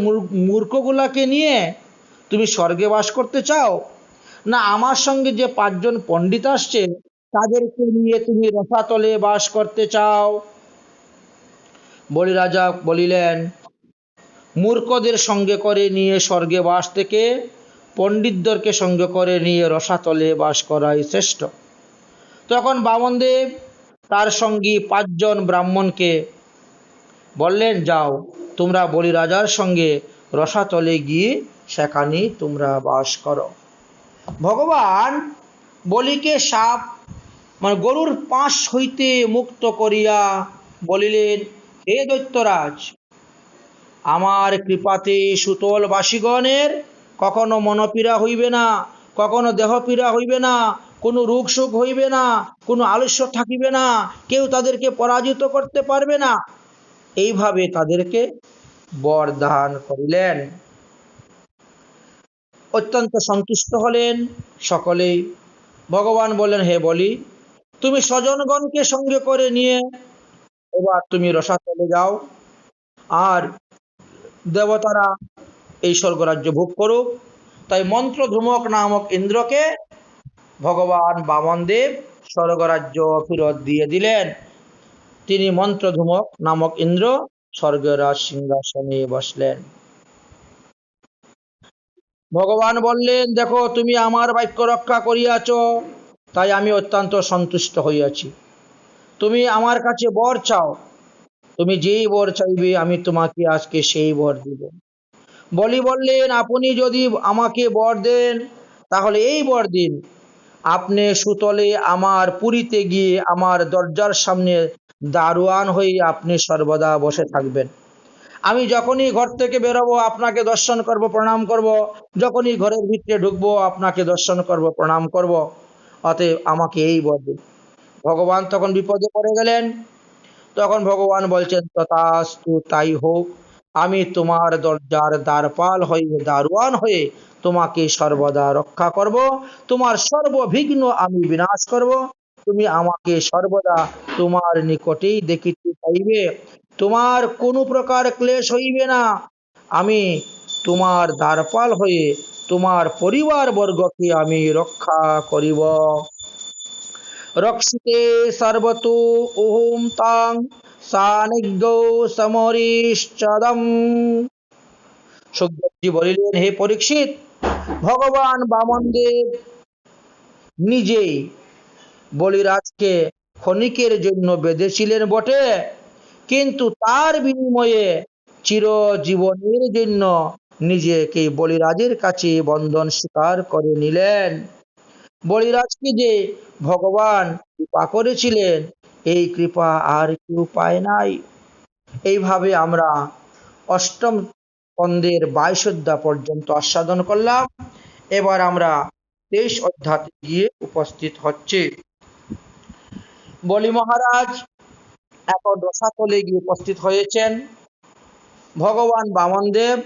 মূর্খগুলাকে নিয়ে তুমি স্বর্গে বাস করতে চাও, না আমার সঙ্গে যে 5 জন পণ্ডিত আসছে তাদেরকে নিয়ে তুমি রসাতলে বাস করতে চাও? বলি রাজা বলিলেন, মূর্খদের সঙ্গে করে নিয়ে স্বর্গে বাস থেকে পণ্ডিতদেরকে সঙ্গে করে নিয়ে রসাতলে বাস করাই শ্রেষ্ঠ। তখন বামনদেব তার সঙ্গী 5 জন ব্রাহ্মণকে বললেন, যাও, তোমরা বলি রাজার সঙ্গে রসাতলে গিয়ে সেখানে তোমরা বাস করো। ভগবান বলিকে সাপ মানে গরুর পাশ হইতে মুক্ত করিয়া বলিলেন, হে দৈত্যরাজ, আমার কৃপাতে সুতলবাসীগণের কখনো মনপীড়া হইবে না, কখনো দেহপীড়া হইবে না, কোনো রোগ শোক হইবে না, কোনো আলস্য থাকিবে না, কেউ তাদেরকে পরাজিত করতে পারবে না। এইভাবে তাদেরকে বর দান করিলেন। অত্যন্ত সন্তুষ্ট হলেন সকলেই। ভগবান বলেন, হে বলি, তুমি স্বজনগণকে সঙ্গে করে নিয়ে এবার তুমি রসাতলে যাও, আর দেবতারা এই স্বর্গরাজ্য ভোগ করুক। তাই মন্ত্রধূমক নামক ইন্দ্রকে ভগবান বামনদেব স্বর্গরাজ্য ফেরত দিয়ে দিলেন। তিনি মন্ত্রধূমক নামক ইন্দ্র স্বর্গের সিংহাসনে বসলেন। ভগবান বললেন, দেখো, তুমি আমার বাক্য রক্ষা করিয়াছ, তাই আমি অত্যন্ত সন্তুষ্ট হইয়াছি। তুমি আমার কাছে বর চাও, তুমি যেই বর চাইবে আমি তোমাকে আজকে সেই বর দিব। বলি বললেন, আপনি যদি আমাকে বর দেন তাহলে এই বর দিন, আপনি সুতলে আমার পুরীতে গিয়ে আমার দরজার সামনে দারোয়ান হয়ে আপনি সর্বদা বসে থাকবেন। আমি যখনই ঘর থেকে বেরোবো আপনাকে দর্শন করব, প্রণাম করব, যখনই ঘরের ভিতরে ঢুকবো আপনাকে দর্শন করব, প্রণাম করব। অতএব আমাকে এই বর দিন। ভগবান তখন বিপদে পড়ে গেলেন। তখন ভগবান বলছেন, তথাস্তু, তাই হোক। আমি তোমার দরজার দ্বারপাল হয়ে, দারোয়ান হয়ে তোমাকে সর্বদা রক্ষা করব, তোমার সর্ববিঘ্ন আমি বিনাশ করব। তুমি আমাকে সর্বদা তোমার নিকটেই দেখিতে পাইবে, তোমার কোনো প্রকার ক্লেশ হইবে না। আমি তোমার দ্বারপাল হয়ে তোমার পরিবার বর্গকে আমি রক্ষা করিব। রক্ষিতে সর্বতো ওহম তাং সানিগ্ধৌ সমরিষ্যদম। সুখদেবজি বলিলেন, হে পরীক্ষিত, ভগবান বামনদেব নিজেই বলিরাজকে ক্ষণিকের জন্য বেঁধেছিলেন বটে, কিন্তু তার বিনিময়ে চিরজীবনের জন্য নিজেকে বলিরাজের কাছে বন্ধন স্বীকার করে নিলেন। বলিরাজকে যে ভগবান কৃপা করেছিলেন, এই কৃপা আর কেউ পায় নাই। এইভাবে আমরা অষ্টম স্কন্ধের 22 অধ্যায় পর্যন্ত আস্বাদন করলাম। এবার আমরা 23 অধ্যায়ে গিয়ে উপস্থিত হচ্ছে। বলি মহারাজ এখন রসাতলে গিয়ে উপস্থিত হয়েছেন। ভগবান বামনদেব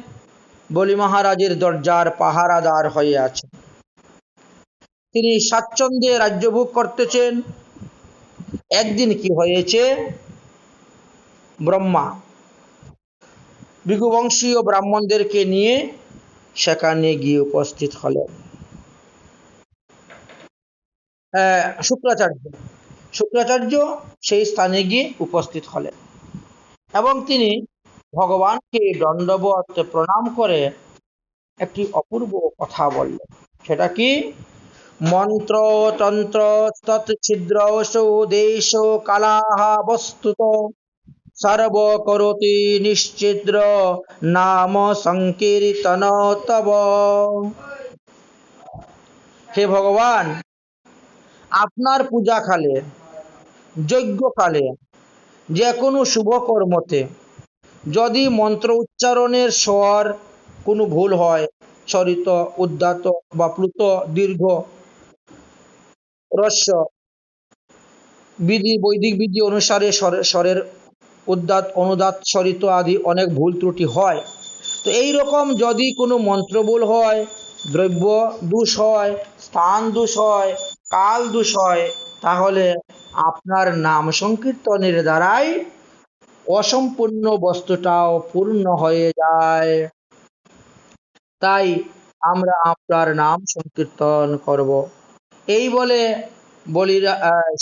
বলি মহারাজের দরজার পাহারাদার হয়ে আছেন। তিনি স্বাচ্ছন্দ্যে রাজ্যভোগ করতেছেন। একদিন কি হয়েছে, ব্রহ্মা ভৃগুবংশীয় ব্রাহ্মণদেরকে নিয়ে সেখানে গিয়ে উপস্থিত হলেন। শুক্রাচার্য সেই স্থানে গিয়ে উপস্থিত হলেন এবং তিনি ভগবানকে দণ্ডবত প্রণাম করে একটি অপূর্ব কথা বললেন। সেটা কি? মন্ত্র তন্ত্র তৎছিদ্রসু দেশ কালাহ বস্তুত সর্ব করতি নিশ্চিদ্র নাম সংকীর্তন তব। হে ভগবান, আপনার পূজাকালে, যজ্ঞকালে, যে কোনো শুভ কর্মতে যদি মন্ত্র উচ্চারণের স্বর কোনো ভুল হয়, চরিত, উদ্দাত বা প্লুত, দীর্ঘ, হ্রস্ব, বৈদিক বিধি অনুসারে স্বরের উদ্দাত, অনুদাত, চরিত আদি অনেক ভুল ত্রুটি হয়। তো এই রকম যদি কোনো মন্ত্র ভুল হয়, দ্রব্য দোষ হয়, স্থান দোষ হয়, কাল দোষ হয়, তাহলে আপনার নাম সংকীর্তনের দ্বারাই অসম্পূর্ণ বস্তুটাও পূর্ণ হয়ে যায়। তাই আমরা আপনার নাম সংকীর্তন করব। এই বলে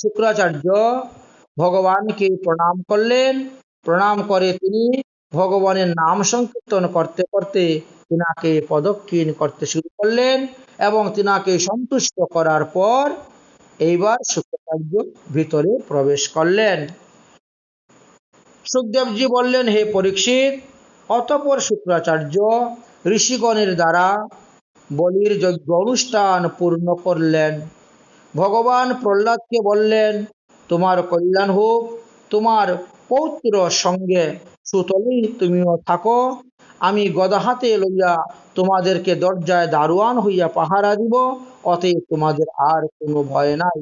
শুক্রাচার্য ভগবানকে প্রণাম করলেন। প্রণাম করে তিনি ভগবানের নাম সংকীর্তন করতে করতে তিনাকে প্রদক্ষিণ করতে শুরু করলেন এবং তিনাকে সন্তুষ্ট করার পর এইবার শুক্রাচার্য ভিতরে প্রবেশ করলেন। সুখদেবজি বললেন, হে পরীক্ষিত, অতঃপর শুক্রাচার্য ঋষিগণের দ্বারা বলির যজ্ঞ অনুষ্ঠান পূর্ণ করলেন। ভগবান প্রহ্লাদকে বললেন, তোমার কল্যাণ হোক, তোমার পৌত্র সঙ্গে সুতলেই তুমিও থাকো, আমি গদা হাতে লইয়া তোমাদেরকে দরজায় দারোয়ান হইয়া পাহারা দিব, অতএব তোমাদের আর কোনো ভয় নাই।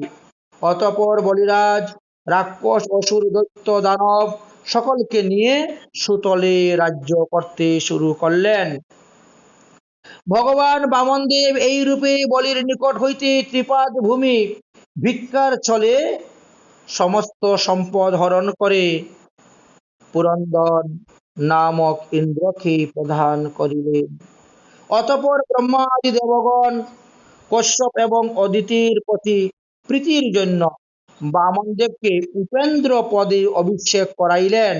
অতঃপর বলিরাজ রাক্ষস, অসুর, দৈত্য, দানব সকলকে নিয়ে সুতলে রাজ্য করতে শুরু করলেন। ভগবান বামনদেব এই রূপে বলির নিকট হইতে ত্রিপাদ ভূমি ভিক্ষার ছলে সমস্ত সম্পদ হরণ করে পুরন্দর নামক ইন্দ্রকে প্রদান করিলেন। অতঃপর ব্রহ্মাদি দেবগণ কশ্যপ এবং অদিতির প্রতি প্রীতির জন্য বামনদেবকে উপেন্দ্র পদে অভিষেক করাইলেন,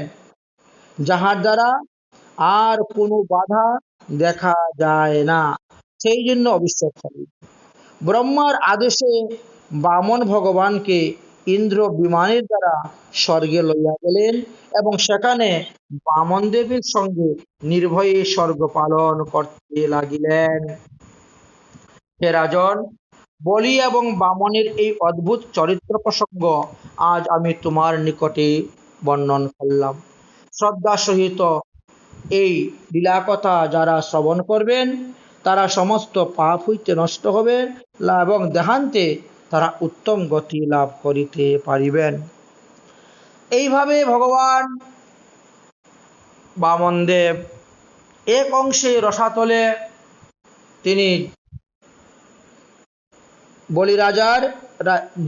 যাহার দ্বারা আর কোনো বাধা দেখা যায় না, সেই জন্য অভিষেক করিলেন। ব্রহ্মার আদেশে বামন ভগবানকে ইন্দ্র বিমানের দ্বারা স্বর্গে লইয়া গেলেন এবং সেখানে বামনদেবের সঙ্গে নির্ভয়ে স্বর্গ পালন করতে লাগিলেন। হে রাজন, বলি এবং বামনের এই অদ্ভুত চরিত্র প্রসঙ্গ আজ আমি তোমার নিকটে বর্ণন করলাম। শ্রদ্ধা সহিত এই লীলাকথা যারা শ্রবণ করবেন তারা সমস্ত পাপ হইতে নষ্ট হবে এবং দেহান্তে তারা উত্তম গতি লাভ করিতে পারিবেন। এইভাবে ভগবান বামনদেব এক অংশে রসাতলে তিনি বলিরাজার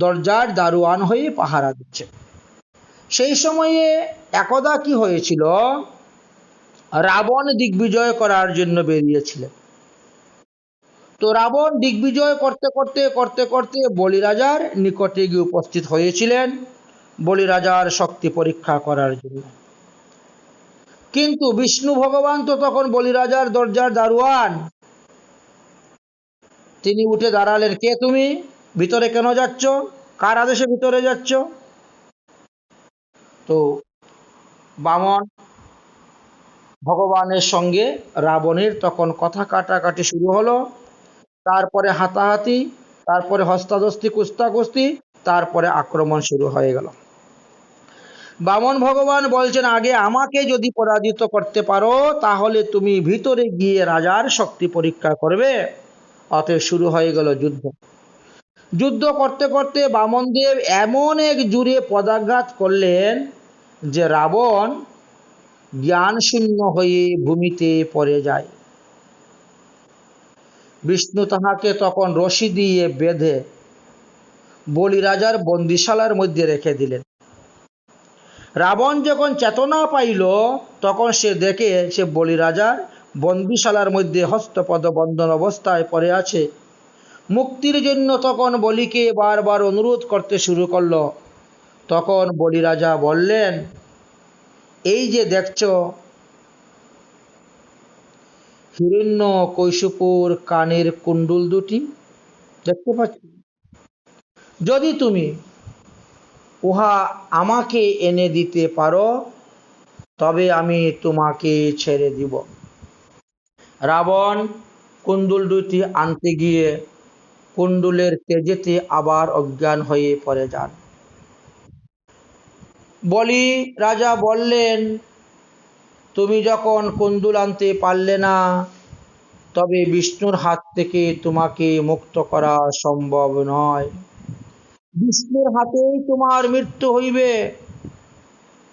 দরজার দারোয়ান হয়ে পাহারা দিচ্ছেন। সেই সময়ে একদা কি হয়েছিল, রাবণ দিগ্বিজয় করার জন্য বেরিয়েছিলেন। তো রাবণ দিগ্বিজয় করতে করতে করতে করতে বলিরাজার নিকটে গিয়ে উপস্থিত হয়েছিলেন বলিরাজার শক্তি পরীক্ষা করার জন্য। কিন্তু বিষ্ণু ভগবান তো তখন বলিরাজার দরজার দারোয়ান। তিনি উঠে দাঁড়ালেন, কে তুমি? ভিতরে কেন যাচ্ছ? কার আদেশে ভিতরে যাচ্ছ? তো বামন ভগবানের সঙ্গে রাবণের তখন কথা কাটাকাটি শুরু হলো, তারপরে হাতাহাতি, তারপরে হস্তাধস্তি, কুস্তাকুস্তি, তারপরে আক্রমণ শুরু হয়ে গেল। বামন ভগবান বলছেন, আগে আমাকে যদি পরাজিত করতে পারো তাহলে তুমি ভিতরে গিয়ে রাজার শক্তি পরীক্ষা করবে। অতএব শুরু হয়ে গেল যুদ্ধ। যুদ্ধ করতে করতে বামনদেব এমন এক জুড়ে পদাঘাত করলেন যে রাবণ জ্ঞানশূন্য হয়ে ভূমিতে পড়ে যায়। বিষ্ণু তাহাকে তখন রশি দিয়ে বেঁধে বলি রাজার বন্দিশালার মধ্যে রেখে দিলেন। রাবণ যখন চেতনা পাইল তখন সে দেখে সে বলি রাজার বন্দিশালার মধ্যে হস্তপদ বন্ধন অবস্থায় পড়ে আছে। মুক্তির জন্য তখন বলিকে বারবার অনুরোধ করতে শুরু করলো। তখন বলি রাজা বললেন, এই যে দেখছ হিরণ্য কৈশুপুর কানের কুণ্ডুল দুটি দেখতে পাচ্ছ, যদি তুমি উহা আমাকে এনে দিতে পারো তবে আমি তোমাকে ছেড়ে দিব। রাবণ কুণ্ডুল দুটি আনতে গিয়ে কুণ্ডুলের তেজেতে আবার অজ্ঞান হয়ে পড়ে যান। বলি রাজা বললেন, তুমি যখন কুণ্ডুল আনতে পারলে না তবে বিষ্ণুর হাত থেকে তোমাকে মুক্ত করা সম্ভব নয়। বিষ্ণুর হাতেই তোমার মৃত্যু হইবে,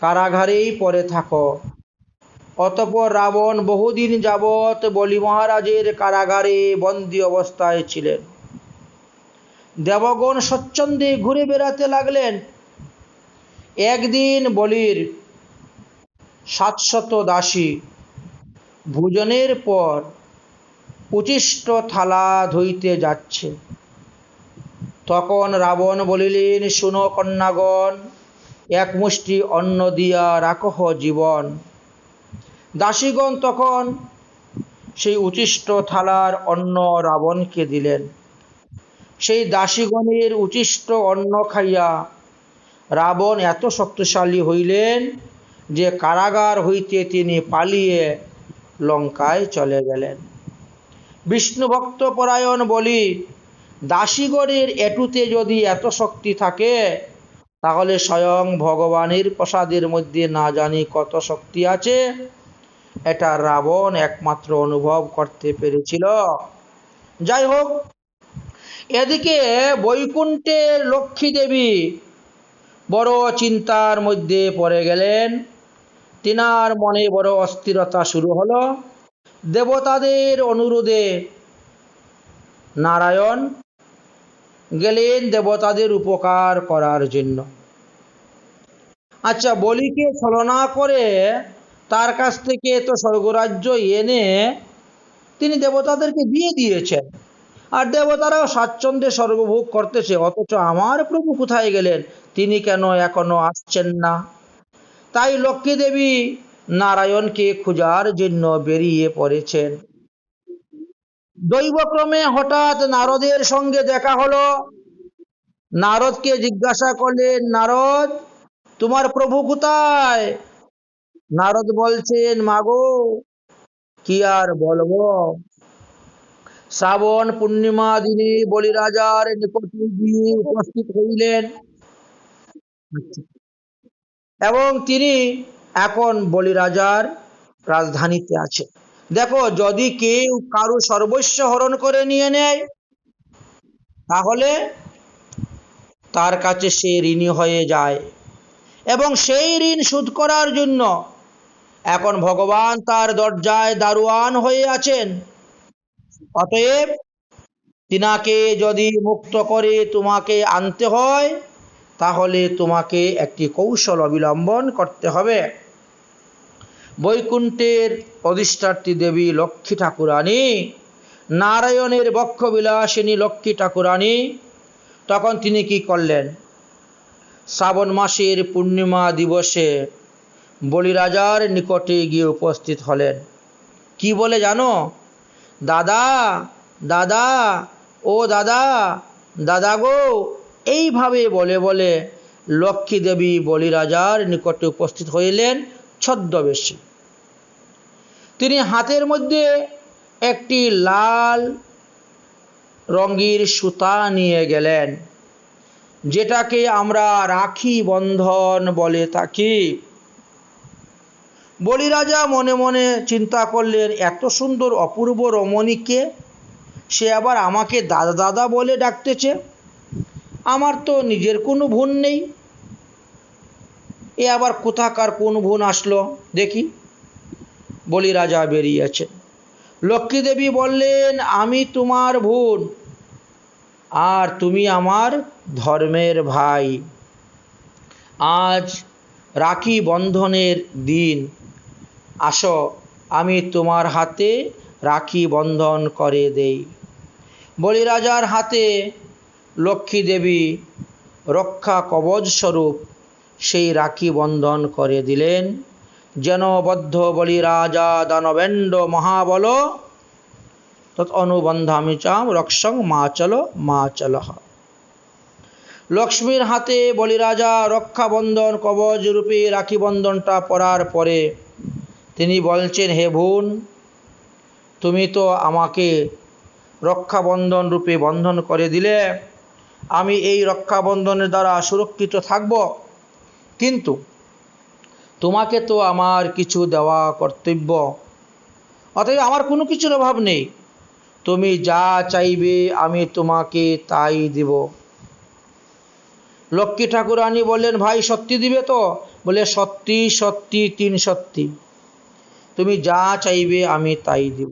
কারাগারেই পড়ে থাকো। অতঃপর রাবণ বহুদিন যাবৎ বলি মহারাজের কারাগারে বন্দী অবস্থায় ছিলেন। দেবগণ স্বচ্ছন্দে ঘুরে বেড়াতে লাগলেন। একদিন বলির 700 দাসী ভোজনের পর উচ্ছিষ্ট থালা ধুইতে যাচ্ছে। তখন রাবণ বলিলেন, শুনো কন্যাগণ, এক মুষ্টি অন্ন দিয়া রাখহ জীবন। দাসীগণ তখন সেই উচ্ছিষ্ট থালার অন্ন রাবণকে দিলেন। সেই দাসীগণের উচ্ছিষ্ট অন্ন খাইয়া রাবণ এত শক্তিশালী হইলেন যে কারাগার হইতে তিনি পালিয়ে লঙ্কায় চলে গেলেন। বিষ্ণু ভক্ত পরায়ণ বলি, দাসীগণের এটুতে যদি এত শক্তি থাকে তাহলে স্বয়ং ভগবানের প্রসাদের মধ্যে না জানি কত শক্তি আছে, এটা রাবণ একমাত্র অনুভব করতে পেরেছিল। যাই হোক, এদিকে বৈকুণ্ঠের লক্ষ্মী দেবী বড় চিন্তার মধ্যে পড়ে গেলেন। তিনার মনে বড় অস্থিরতা শুরু হলো। দেবতাদের অনুরোধে নারায়ণ গেলেন দেবতাদের উপকার করার জন্য। আচ্ছা, বলিকে ছলনা করে তার কাছ থেকে তো স্বর্গরাজ্য এনে তিনি দেবতাদেরকে দিয়ে দিয়েছেন, আর দেবতারাও স্বাচ্ছন্দ্যে স্বর্গভোগ করতেছে, অথচ আমার প্রভু কোথায় গেলেন, তিনি কেন এখনো আসছেন না? তাই লক্ষ্মী দেবী নারায়ণকে খোঁজার জন্য বেরিয়ে পড়েছেন। দৈবক্রমে হঠাৎ নারদের সঙ্গে দেখা হলো। নারদকে জিজ্ঞাসা করলেন, নারদ, তোমার প্রভু কোথায়? নারদ বলছেন, মাগো কি আর বলবো, শ্রাবণ পূর্ণিমা দিনে বলিরাজার নিকটে গিয়ে উপস্থিত হইলেন এবং তিনি এখন বলিরাজার রাজধানীতে আছে। দেখো, যদি কেউ কারো সর্বস্ব হরণ করে নিয়ে নেয় তাহলে তার কাছে সে ঋণী হয়ে যায় এবং সেই ঋণ শোধ করার জন্য এখন ভগবান তার দরজায় দারোয়ান হয়ে আছেন। অতএব তিনাকে যদি মুক্ত করে তোমাকে আনতে হয় তাহলে তোমাকে একটি কৌশল অবলম্বন করতে হবে। বৈকুণ্ঠের অধিষ্ঠাত্রী দেবী লক্ষ্মী ঠাকুরানী, নারায়ণের বক্ষবিলাসিনী লক্ষ্মী ঠাকুরানী, তখন তিনি কি করলেন? শ্রাবণ মাসের পূর্ণিমা দিবসে বলিরাজার নিকটে গিয়ে উপস্থিত হলেন। কি বলে জানো? দাদা দাদা, ও দাদা, দাদা গো, এইভাবে বলে বলে লক্ষ্মী দেবী বলিরাজার নিকটে উপস্থিত হইলেন ছদ্মবেশী। তিনি হাতের মধ্যে একটি লাল রঙের সুতা নিয়ে গেলেন। যেটাকে আমরা রাখি বন্ধন বলে থাকি। বলি রাজা মনে মনে চিন্তা করলেন, এত সুন্দর অপূর্ব রমণীকে সে আবার আমাকে দাদা দাদা বলে ডাকতেছে। আমার তো নিজের কোনো বোন নেই, এ আবার কোথাকার কোন বোন আসলো দেখি। বলি রাজা বেরিয়েছেন। লক্ষ্মী দেবী বললেন, আমি তোমার বোন আর তুমি আমার ধর্মের ভাই। আজ রাখি বন্ধনের দিন, আসো আমি তোমার হাতে রাখি বন্ধন করে দেই। বলি রাজার হাতে লক্ষ্মী দেবী রক্ষা কবচ স্বরূপ সেই রাখি বন্ধন করে দিলেন। যেন বদ্ধ বলি রাজা দানবেন্ড মহাবল, তৎ অনুবন্ধামি চাম রক্ষং মা চল। লক্ষ্মীর হাতে বলি রাজা রক্ষা বন্ধন কবচ রূপে রাখি বন্ধনটা পরার পরে তিনি বলছেন, হে বোন, তুমি তো আমাকে রক্ষা বন্ধন রূপে বন্ধন করে দিলে, আমি এই রক্ষা বন্ধনের দ্বারা সুরক্ষিত থাকব, কিন্তু তোমাকে তো আমার কিছু দেওয়া কর্তব্য, অতএব আমার কোনো কিছুর অভাব নেই, তুমি যা চাইবে আমি তোমাকে তাই দেব। লক্ষ্মী ঠাকুরানী বললেন, ভাই সত্যি দিবে তো? বলে, সত্যি সত্যি 3 সত্যি, তুমি যা চাইবে আমি তাই দেব।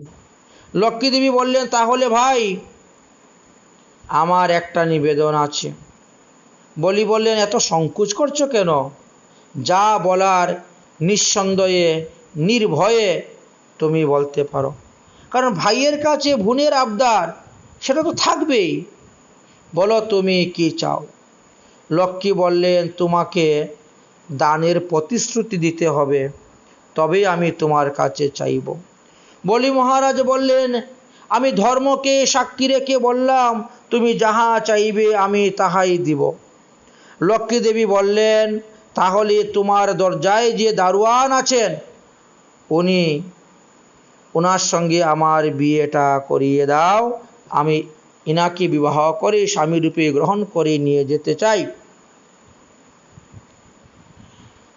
লক্ষ্মী দেবী বললেন, তাহলে ভাই আমার একটা নিবেদন আছে। বলি বললেন, এত সংকোচ করছো কেন? যা বলার নিঃসন্দেহে নির্ভয়ে তুমি বলতে পারো, কারণ ভাইয়ের কাছে বোনের আবদার সেটা তো থাকবেই। বলো তুমি কি চাও? লক্ষ্মী বললেন, তোমাকে দানের প্রতিশ্রুতি দিতে হবে, তবেই আমি তোমার কাছে চাইব। বলি মহারাজ বললেন, আমি ধর্মকে সাক্ষী রেখে বললাম, তুমি যাহা চাইবে আমি তাহাই দিব। লক্ষ্মী দেবী বললেন, তাহলে তোমার দরজায় যে দারোয়ান আছেন ওনার সঙ্গে আমার বিয়েটা করিয়ে দাও, আমি ইনাকে বিবাহ করে স্বামী রূপে গ্রহণ করে নিয়ে যেতে চাই।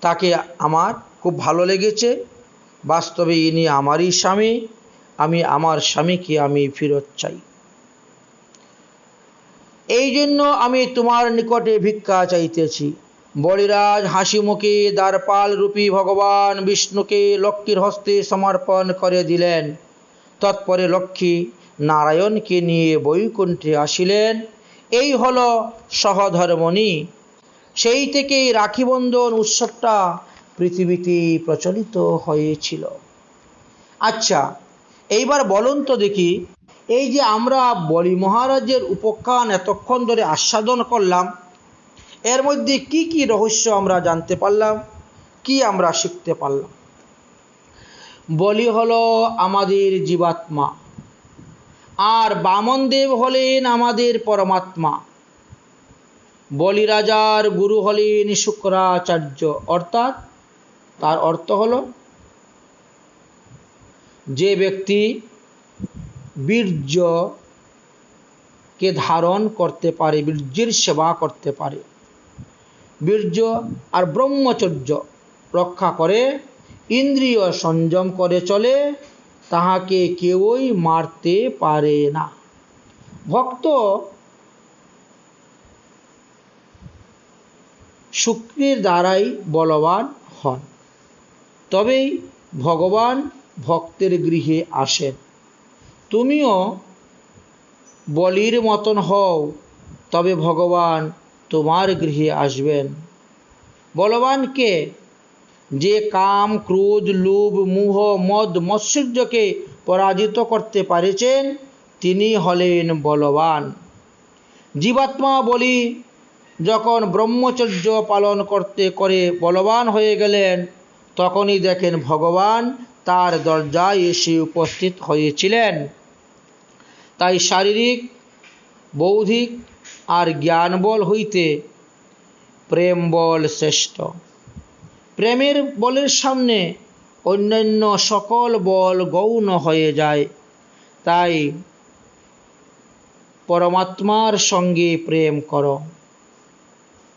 তাকে আমার খুব ভালো লেগেছে, বাস্তবে ইনি আমারই স্বামী, আমি আমার স্বামীকে আমি ফেরত চাই। এই জন্য আমি তোমার নিকটে ভিক্ষা চাইতেছি। বলিরাজ হাসি মুখে দ্বারপাল রূপী ভগবান বিষ্ণুকে লক্ষ্মীর হস্তে সমর্পণ করে দিলেন। তৎপরে লক্ষ্মী নারায়ণকে নিয়ে বৈকুণ্ঠে আসিলেন। এই হলো সহধর্মণী। সেই থেকেই রাখি বন্ধন উৎসবটা পৃথিবীতে প্রচলিত হয়েছিল। আচ্ছা, এইবার বলুন তো দেখি, এই যে আমরা বলি মহারাজের উপাখ্যান এতক্ষণ ধরে আস্বাদন করলাম, এর মধ্যে কি কি রহস্য আমরা জানতে পারলাম, কি আমরা শিখতে পারলাম? বলি হলো আমাদের জীবাত্মা, আর বামনদেব হলেন আমাদের পরমাত্মা। বলি রাজার গুরু হলেন শুক্রাচার্য, অর্থাৎ তার অর্থ হলো যে ব্যক্তি বীর্যকে ধারণ করতে পারে, বীর্যের সেবা করতে পারে, বীর্য আর ব্রহ্মচর্য রক্ষা করে, ইন্দ্রিয় সংযম করে চলে, তাহাকে কেউই মারতে পারে না। ভক্ত শুক্রের দ্বারাই বলবান হন, তবেই ভগবান ভক্তের গৃহে আসেন। তুমিও বলির মতন হও, তবে ভগবান তোমার গৃহে আসবেন। বলবান কে? যে কাম ক্রোধ লোভ মোহ মদ মৎসর্যকে পরাজিত করতে পারেছেন, তিনি হলেন বলবান। জীবাত্মা বলি যখন ব্রহ্মচর্য পালন করতে করে বলবান হয়ে গেলেন, তখনই দেখেন ভগবান তার দরজায় এসে উপস্থিত হয়েছিলেন। তাই শারীরিক বৌদ্ধিক আর জ্ঞান বল হইতে প্রেম বল শ্রেষ্ঠ। প্রেমের বলের সামনে অন্যান্য সকল বল গৌণ হয়ে যায়। তাই পরমাত্মার সঙ্গে প্রেম করো।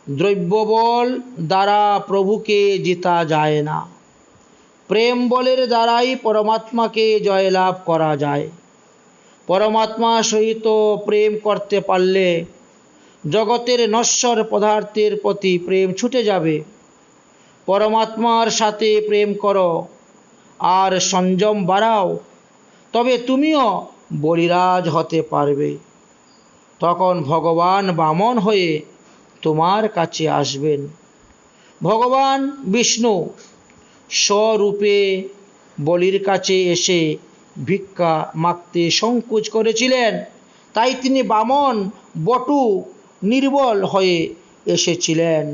দ্রব্যবল দ্বারা প্রভুকে জিতা যায় না, প্রেম বলের দ্বারাই পরমাত্মাকে জয়লাভ করা যায়। পরমাত্মা সহিত প্রেম করতে পারলে জগতের নশ্বর পদার্থের প্রতি প্রেম ছুটে যাবে। পরমাত্মার সাথে প্রেম করো আর সংযম বাড়াও, তবে তুমিও বলিরাজ হতে পারবে। তখন ভগবান বামন হয়ে তোমার কাছে আসবেন। ভগবান বিষ্ণু স্বরূপে বলির কাছে এসে ভিক্ষা মাগতে সংকোচ করেছিলেন, তাই তিনি বামন বটু নির্বল হয়ে এসেছিলেন।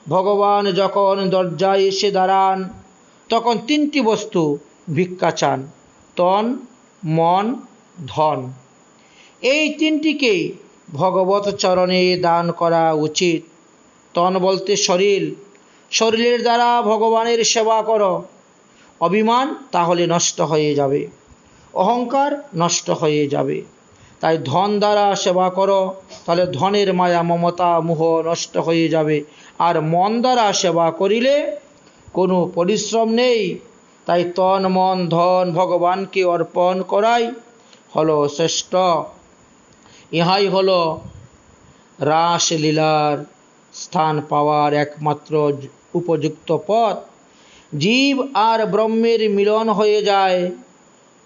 ভগবান যখন দরজায় এসে দাঁড়ান তখন তিনটি বস্তু ভিক্ষা চান: তন, মন, ধন। এই তিনটিকেই ভগবত চরণে দান করা উচিত। তন বলতে শরীর, শরীরের দ্বারা ভগবানের সেবা করো। অভিমান তাহলে নষ্ট হয়ে যাবে, অহংকার নষ্ট হয়ে যাবে। তাই ধন দ্বারা সেবা করো, তাহলে ধনের মায়া মমতা মোহ নষ্ট হয়ে যাবে। আর মন দ্বারা সেবা করিলে কোনো পরিশ্রম নেই। তাই তন মন ধন ভগবানকে অর্পণ করাই হলো শ্রেষ্ঠ। ইহাই হলো রাসলীলার স্থান পাওয়ার একমাত্র উপযুক্ত পথ। জীব আর ব্রহ্মের মিলন হয়ে যায়,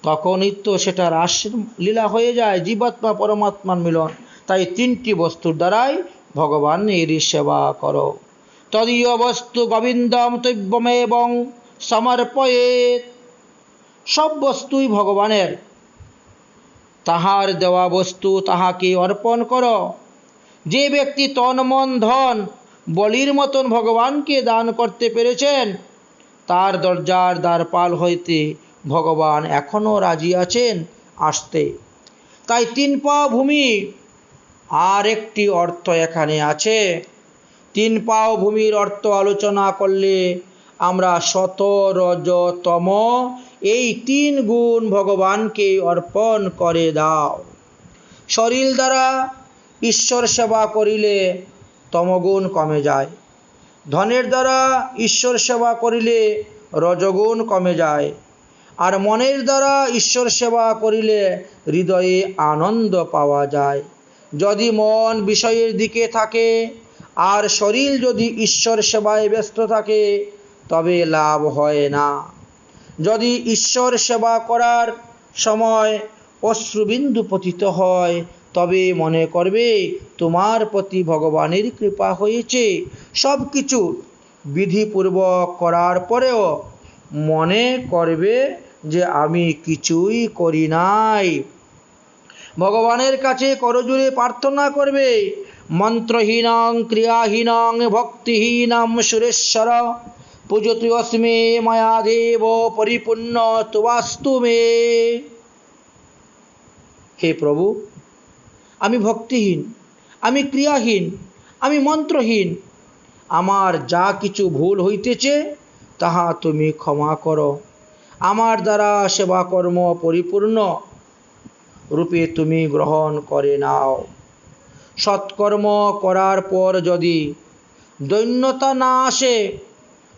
তখনই তো সেটা রাসলীলা হয়ে যায়, জীবাত্মা পরমাত্মার মিলন। তাই তিনটি বস্তুর দ্বারাই ভগবানের সেবা করো। তদীয় বস্তু গোবিন্দম তৈব্যমেবং সমর্পয়েৎ। সব বস্তুই ভগবানের, তাহার দেওয়া বস্তু তাহাকে অর্পণ করো। যে ব্যক্তি তন মন ধন বলির মতন ভগবানকে দান করতে পেরেছেন, তার দরজার দ্বারপাল হইতে ভগবান এখনও রাজি আছেন আসতে। তাই 3 পা ভূমি আর একটি অর্থ এখানে আছে। 3 পাও ভূমির অর্থ আলোচনা করলে আমরা সত রজ তম এই 3 গুণ ভগবানকে অর্পণ করে দাও। শরীর দ্বারা ঈশ্বর সেবা করিলে তমগুণ কমে যায়, ধনের দ্বারা ঈশ্বর সেবা করিলে রজগুণ কমে যায়, আর মনের দ্বারা ঈশ্বর সেবা করিলে হৃদয়ে আনন্দ পাওয়া যায়। যদি মন বিষয়ের দিকে থাকে আর শরীর যদি ঈশ্বর সেবায় ব্যস্ত থাকে তবে লাভ হয় না। যদি ঈশ্বর সেবা করার সময় অশ্রুবিন্দু পতিত হয় তবে মনে করবে তোমার প্রতি ভগবানের কৃপা হয়েছে। সব কিছু বিধিপূর্বক করার পরেও মনে করবে যে আমি কিছুই করি নাই। ভগবানের কাছে করজোড়ে প্রার্থনা করবে, মন্ত্রহীনং ক্রিয়াহীনং ভক্তিহীনং সুরেশ্বর পূজতু অস্মে মায়া দেব পরিপূর্ণ তুবাস্তু মে। হে প্রভু, আমি ভক্তিহীন, আমি ক্রিয়াহীন, আমি মন্ত্রহীন। আমার যা কিছু ভুল হইতেছে তাহা তুমি ক্ষমা করো। আমার দ্বারা সেবা কর্ম পরিপূর্ণ রূপে তুমি গ্রহণ করে নাও। সৎকর্ম করার পর যদি দৈন্যতা না আসে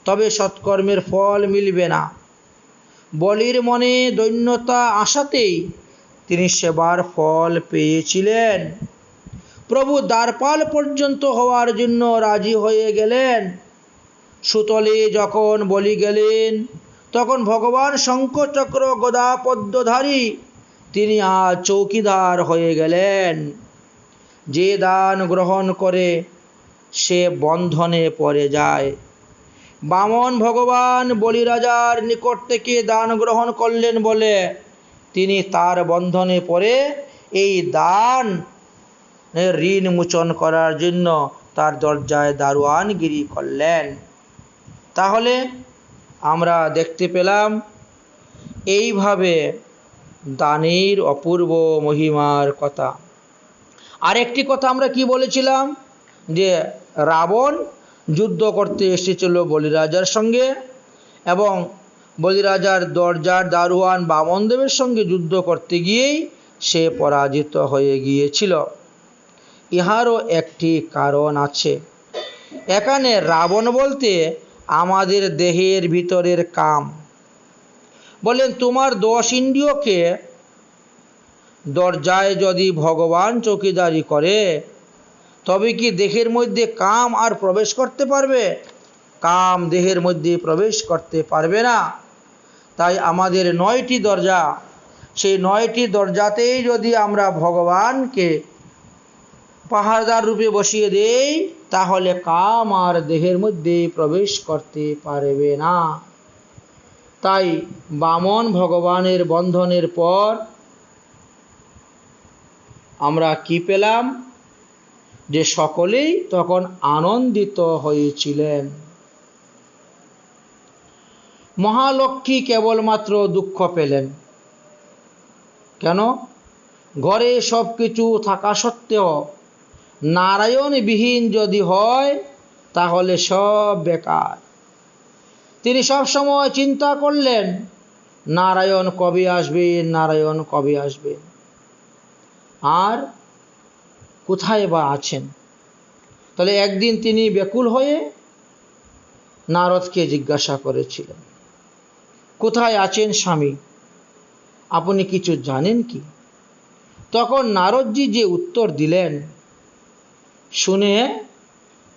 তবে সৎকর্মের ফল মিলবে না। বলির মনে দৈন্যতা আসাতেই তিনি সেবার ফল পেয়েছিলেন। প্রভু দ্বারপাল পর্যন্ত হওয়ার জন্য রাজি হয়ে গেলেন। সুতলে যখন বলি গেলেন তখন ভগবান শঙ্খচক্র গদা পদ্মধারী তিনি আজ চৌকিদার হয়ে গেলেন। যে দান গ্রহণ করে সে বন্ধনে পড়ে যায়। বামন ভগবান বলিরাজার নিকট থেকে দান গ্রহণ করলেন বলে তিনি তার বন্ধনে পড়ে এই দান ঋণ মোচন করার জন্য তার দরজায় দারোয়ানগিরি করলেন। তাহলে আমরা দেখতে পেলাম এইভাবে দানের অপূর্ব মহিমার কথা। আরেকটি কথা আমরা কি বলেছিলাম, যে রাবণ যুদ্ধ করতে এসেছিল বলিরাজার সঙ্গে এবং বলিরাজার দরজার দারোয়ান বামনদেবের সঙ্গে যুদ্ধ করতে গিয়েই সে পরাজিত হয়ে গিয়েছিল। ইহারও একটি কারণ আছে। এখানে রাবণ বলতে আমাদের দেহের ভিতরের কাম। বলেন তোমার 10 ইন্দ্রিয়কে দরজায় যদি ভগবান চৌকিদারি করে তবে কি দেহের মধ্যে কাম আর প্রবেশ করতে পারবে? কাম দেহের মধ্যে প্রবেশ করতে পারবে না। তাই আমাদের 9টি দরজা, সেই 9টি দরজাতেই যদি আমরা ভগবানকে পাহারাদার রূপে বসিয়ে দেই তাহলে কাম আর দেহের মধ্যে প্রবেশ করতে পারবে না। তাই বামন ভগবানের বন্ধনের পর আমরা কি পেলাম? যে সকলেই তখন আনন্দিত হয়েছিলেন। মহালক্ষ্মী কেবলমাত্র দুঃখ পেলেন। কেন? ঘরে সব কিছু থাকা সত্ত্বেও নারায়ণবিহীন যদি হয় তাহলে সব বেকার। তিনি সব সময় চিন্তা করলেন নারায়ণ কবে আসবেন, নারায়ণ কবে আসবেন, আর কোথায় বা আছেন। তাহলে একদিন তিনি ব্যাকুল হয়ে নারদকে জিজ্ঞাসা করেছিলেন, কোথায় আছেন স্বামী, আপনি কিছু জানেন কি? তখন নারদজি যে উত্তর দিলেন শুনে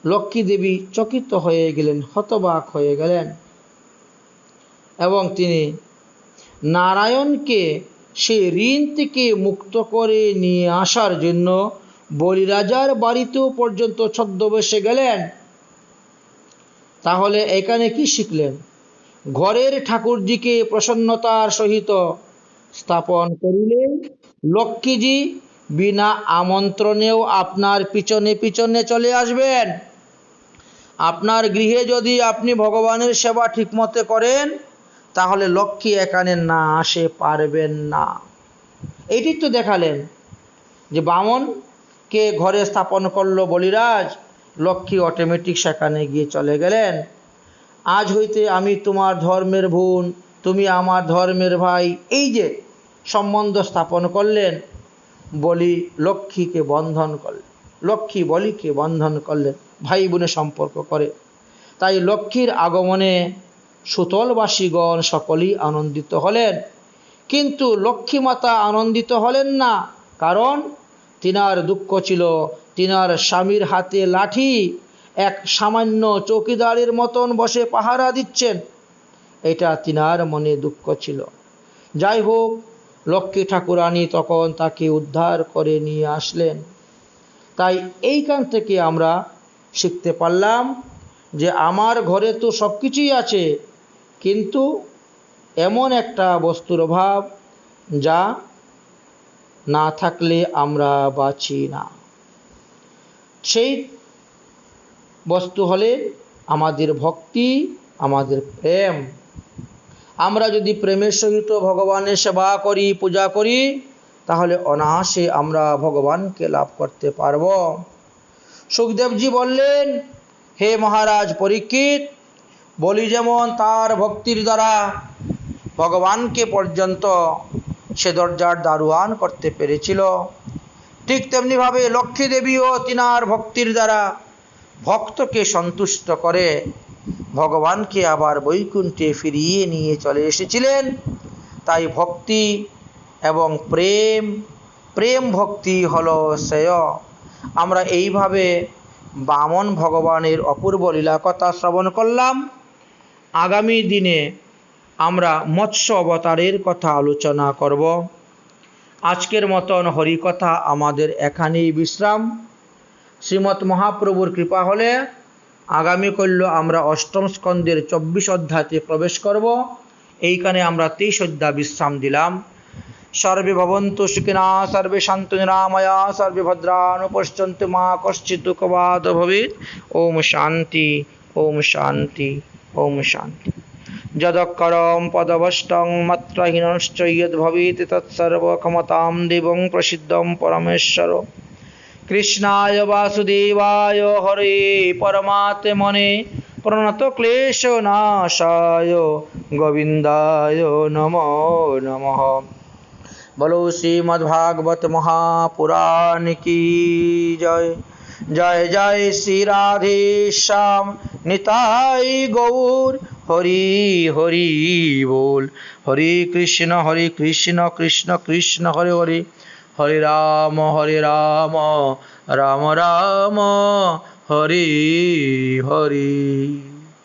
লক্ষ্মী দেবী চকিত হয়ে গেলেন, হতবাক হয়ে গেলেন এবং তিনি নারায়ণকে সেই ঋণ থেকে মুক্ত করে নিয়ে আসার জন্য বলিরাজার বাড়িতেও পর্যন্ত ছদ্মবেশে গেলেন। তাহলে এখানে কি শিখলেন? ঘরের ঠাকুরজিকে প্রসন্নতার সহিত স্থাপন করিলে লক্ষ্মীজি বিনা আমন্ত্রণেও আপনার পিছনে পিছনে চলে আসবেন। আপনার গৃহে যদি আপনি ভগবানের সেবা ঠিকমতো করেন তাহলে লক্ষ্মী এখানে না আসে পারবেন না। এইটি তো দেখালেন যে বামনকে ঘরে স্থাপন করলো বলিরাজ, লক্ষ্মী অটোমেটিক সেখানে গিয়ে চলে গেলেন। আজ হইতে আমি তোমার ধর্মের বোন, তুমি আমার ধর্মের ভাই, এই যে সম্বন্ধ স্থাপন করলেন, বলি লক্ষ্মীকে বন্ধন করলেন, লক্ষ্মী বলিকে বন্ধন করলেন, ভাই বোনের সম্পর্ক করে। তাই লক্ষ্মীর আগমনে সুতলবাসীগণ সকলেই আনন্দিত হলেন। কিন্তু লক্ষ্মী মাতা আনন্দিত হলেন না, কারণ তিনার দুঃখ ছিল তিনার স্বামীর হাতে লাঠি, এক সামান্য চৌকিদারের মতন বসে পাহারা দিচ্ছেন, এটা তিনার মনে দুঃখ ছিল। যাই হোক, লক্ষ্মী ঠাকুরানী তখন তাকে উদ্ধার করে নিয়ে আসলেন। তাই এইখান থেকে আমরা শিখতে পারলাম যে আমার ঘরে তো সব কিছুই আছে, কিন্তু এমন একটা বস্তুর অভাব যা না থাকলে আমরা বাঁচি না। সেই বস্তু হলে আমাদের ভক্তি, আমাদের প্রেম। আমরা যদি প্রেমের সহিত ভগবানের সেবা করি, পূজা করি, তাহলে অনায়াসে আমরা ভগবানকে লাভ করতে পারব। সুখদেবজি বললেন, হে মহারাজ পরীক্ষিত, বলি যেমন তার ভক্তির দ্বারা ভগবানকে পর্যন্ত সে দরজার দারোয়ান করতে পেরেছিল, ঠিক তেমনিভাবে লক্ষ্মী দেবীও তিনার ভক্তির দ্বারা ভক্তকে সন্তুষ্ট করে ভগবানকে আবার বৈকুণ্ঠে ফিরিয়ে নিয়ে চলে এসেছিলেন। তাই ভক্তি এবং প্রেম, প্রেম ভক্তি হলো শ্রেয়। আমরা এইভাবে বামন ভগবানের অপূর্ব লীলা কথা শ্রবণ করলাম। আগামী দিনে আমরা মৎস্য অবতারের কথা আলোচনা করব। আজকের মতন হরিকথা আমাদের এখানেই বিশ্রাম। শ্রীমৎ মহাপ্রভুর কৃপা হলে আগামী কল্য আমরা অষ্টম স্কন্ধের 24 অধ্যায়তে প্রবেশ করব। এইখানে আমরা 23 অধ্যায় বিশ্রাম দিলাম। সর্বে ভবন্তু সুখিনা, সর্বে শান্তু নিরাময়া, সর্বে ভদ্রানুপশ্যন্তু, মা কশ্চিৎ দুঃখভাগ্ ভবেৎ। ওম শান্তি, ওম শান্তি, ওম শান্তি। যদক্ষরম পদভষ্টং মাত্র হীনশ্চ যদ্ভবেৎ তৎসর্বক্ষমতাং দেবং প্রসিদ্ধং পরমেশ্বর। কৃষ্ণায় বাসুদেবায় হরে পরমাত্মনে প্রণত ক্লেশনাশায় গোবিন্দায় নমো নমঃ। বলো শ্রীমদ্ভাগবত মহাপুরাণ কি জয়। जय जय श्री राधे श्याम निताई गौर हरि हरि बोल। हरे कृष्ण कृष्ण कृष्ण हरे हरे, हरे राम राम राम हरे हरे।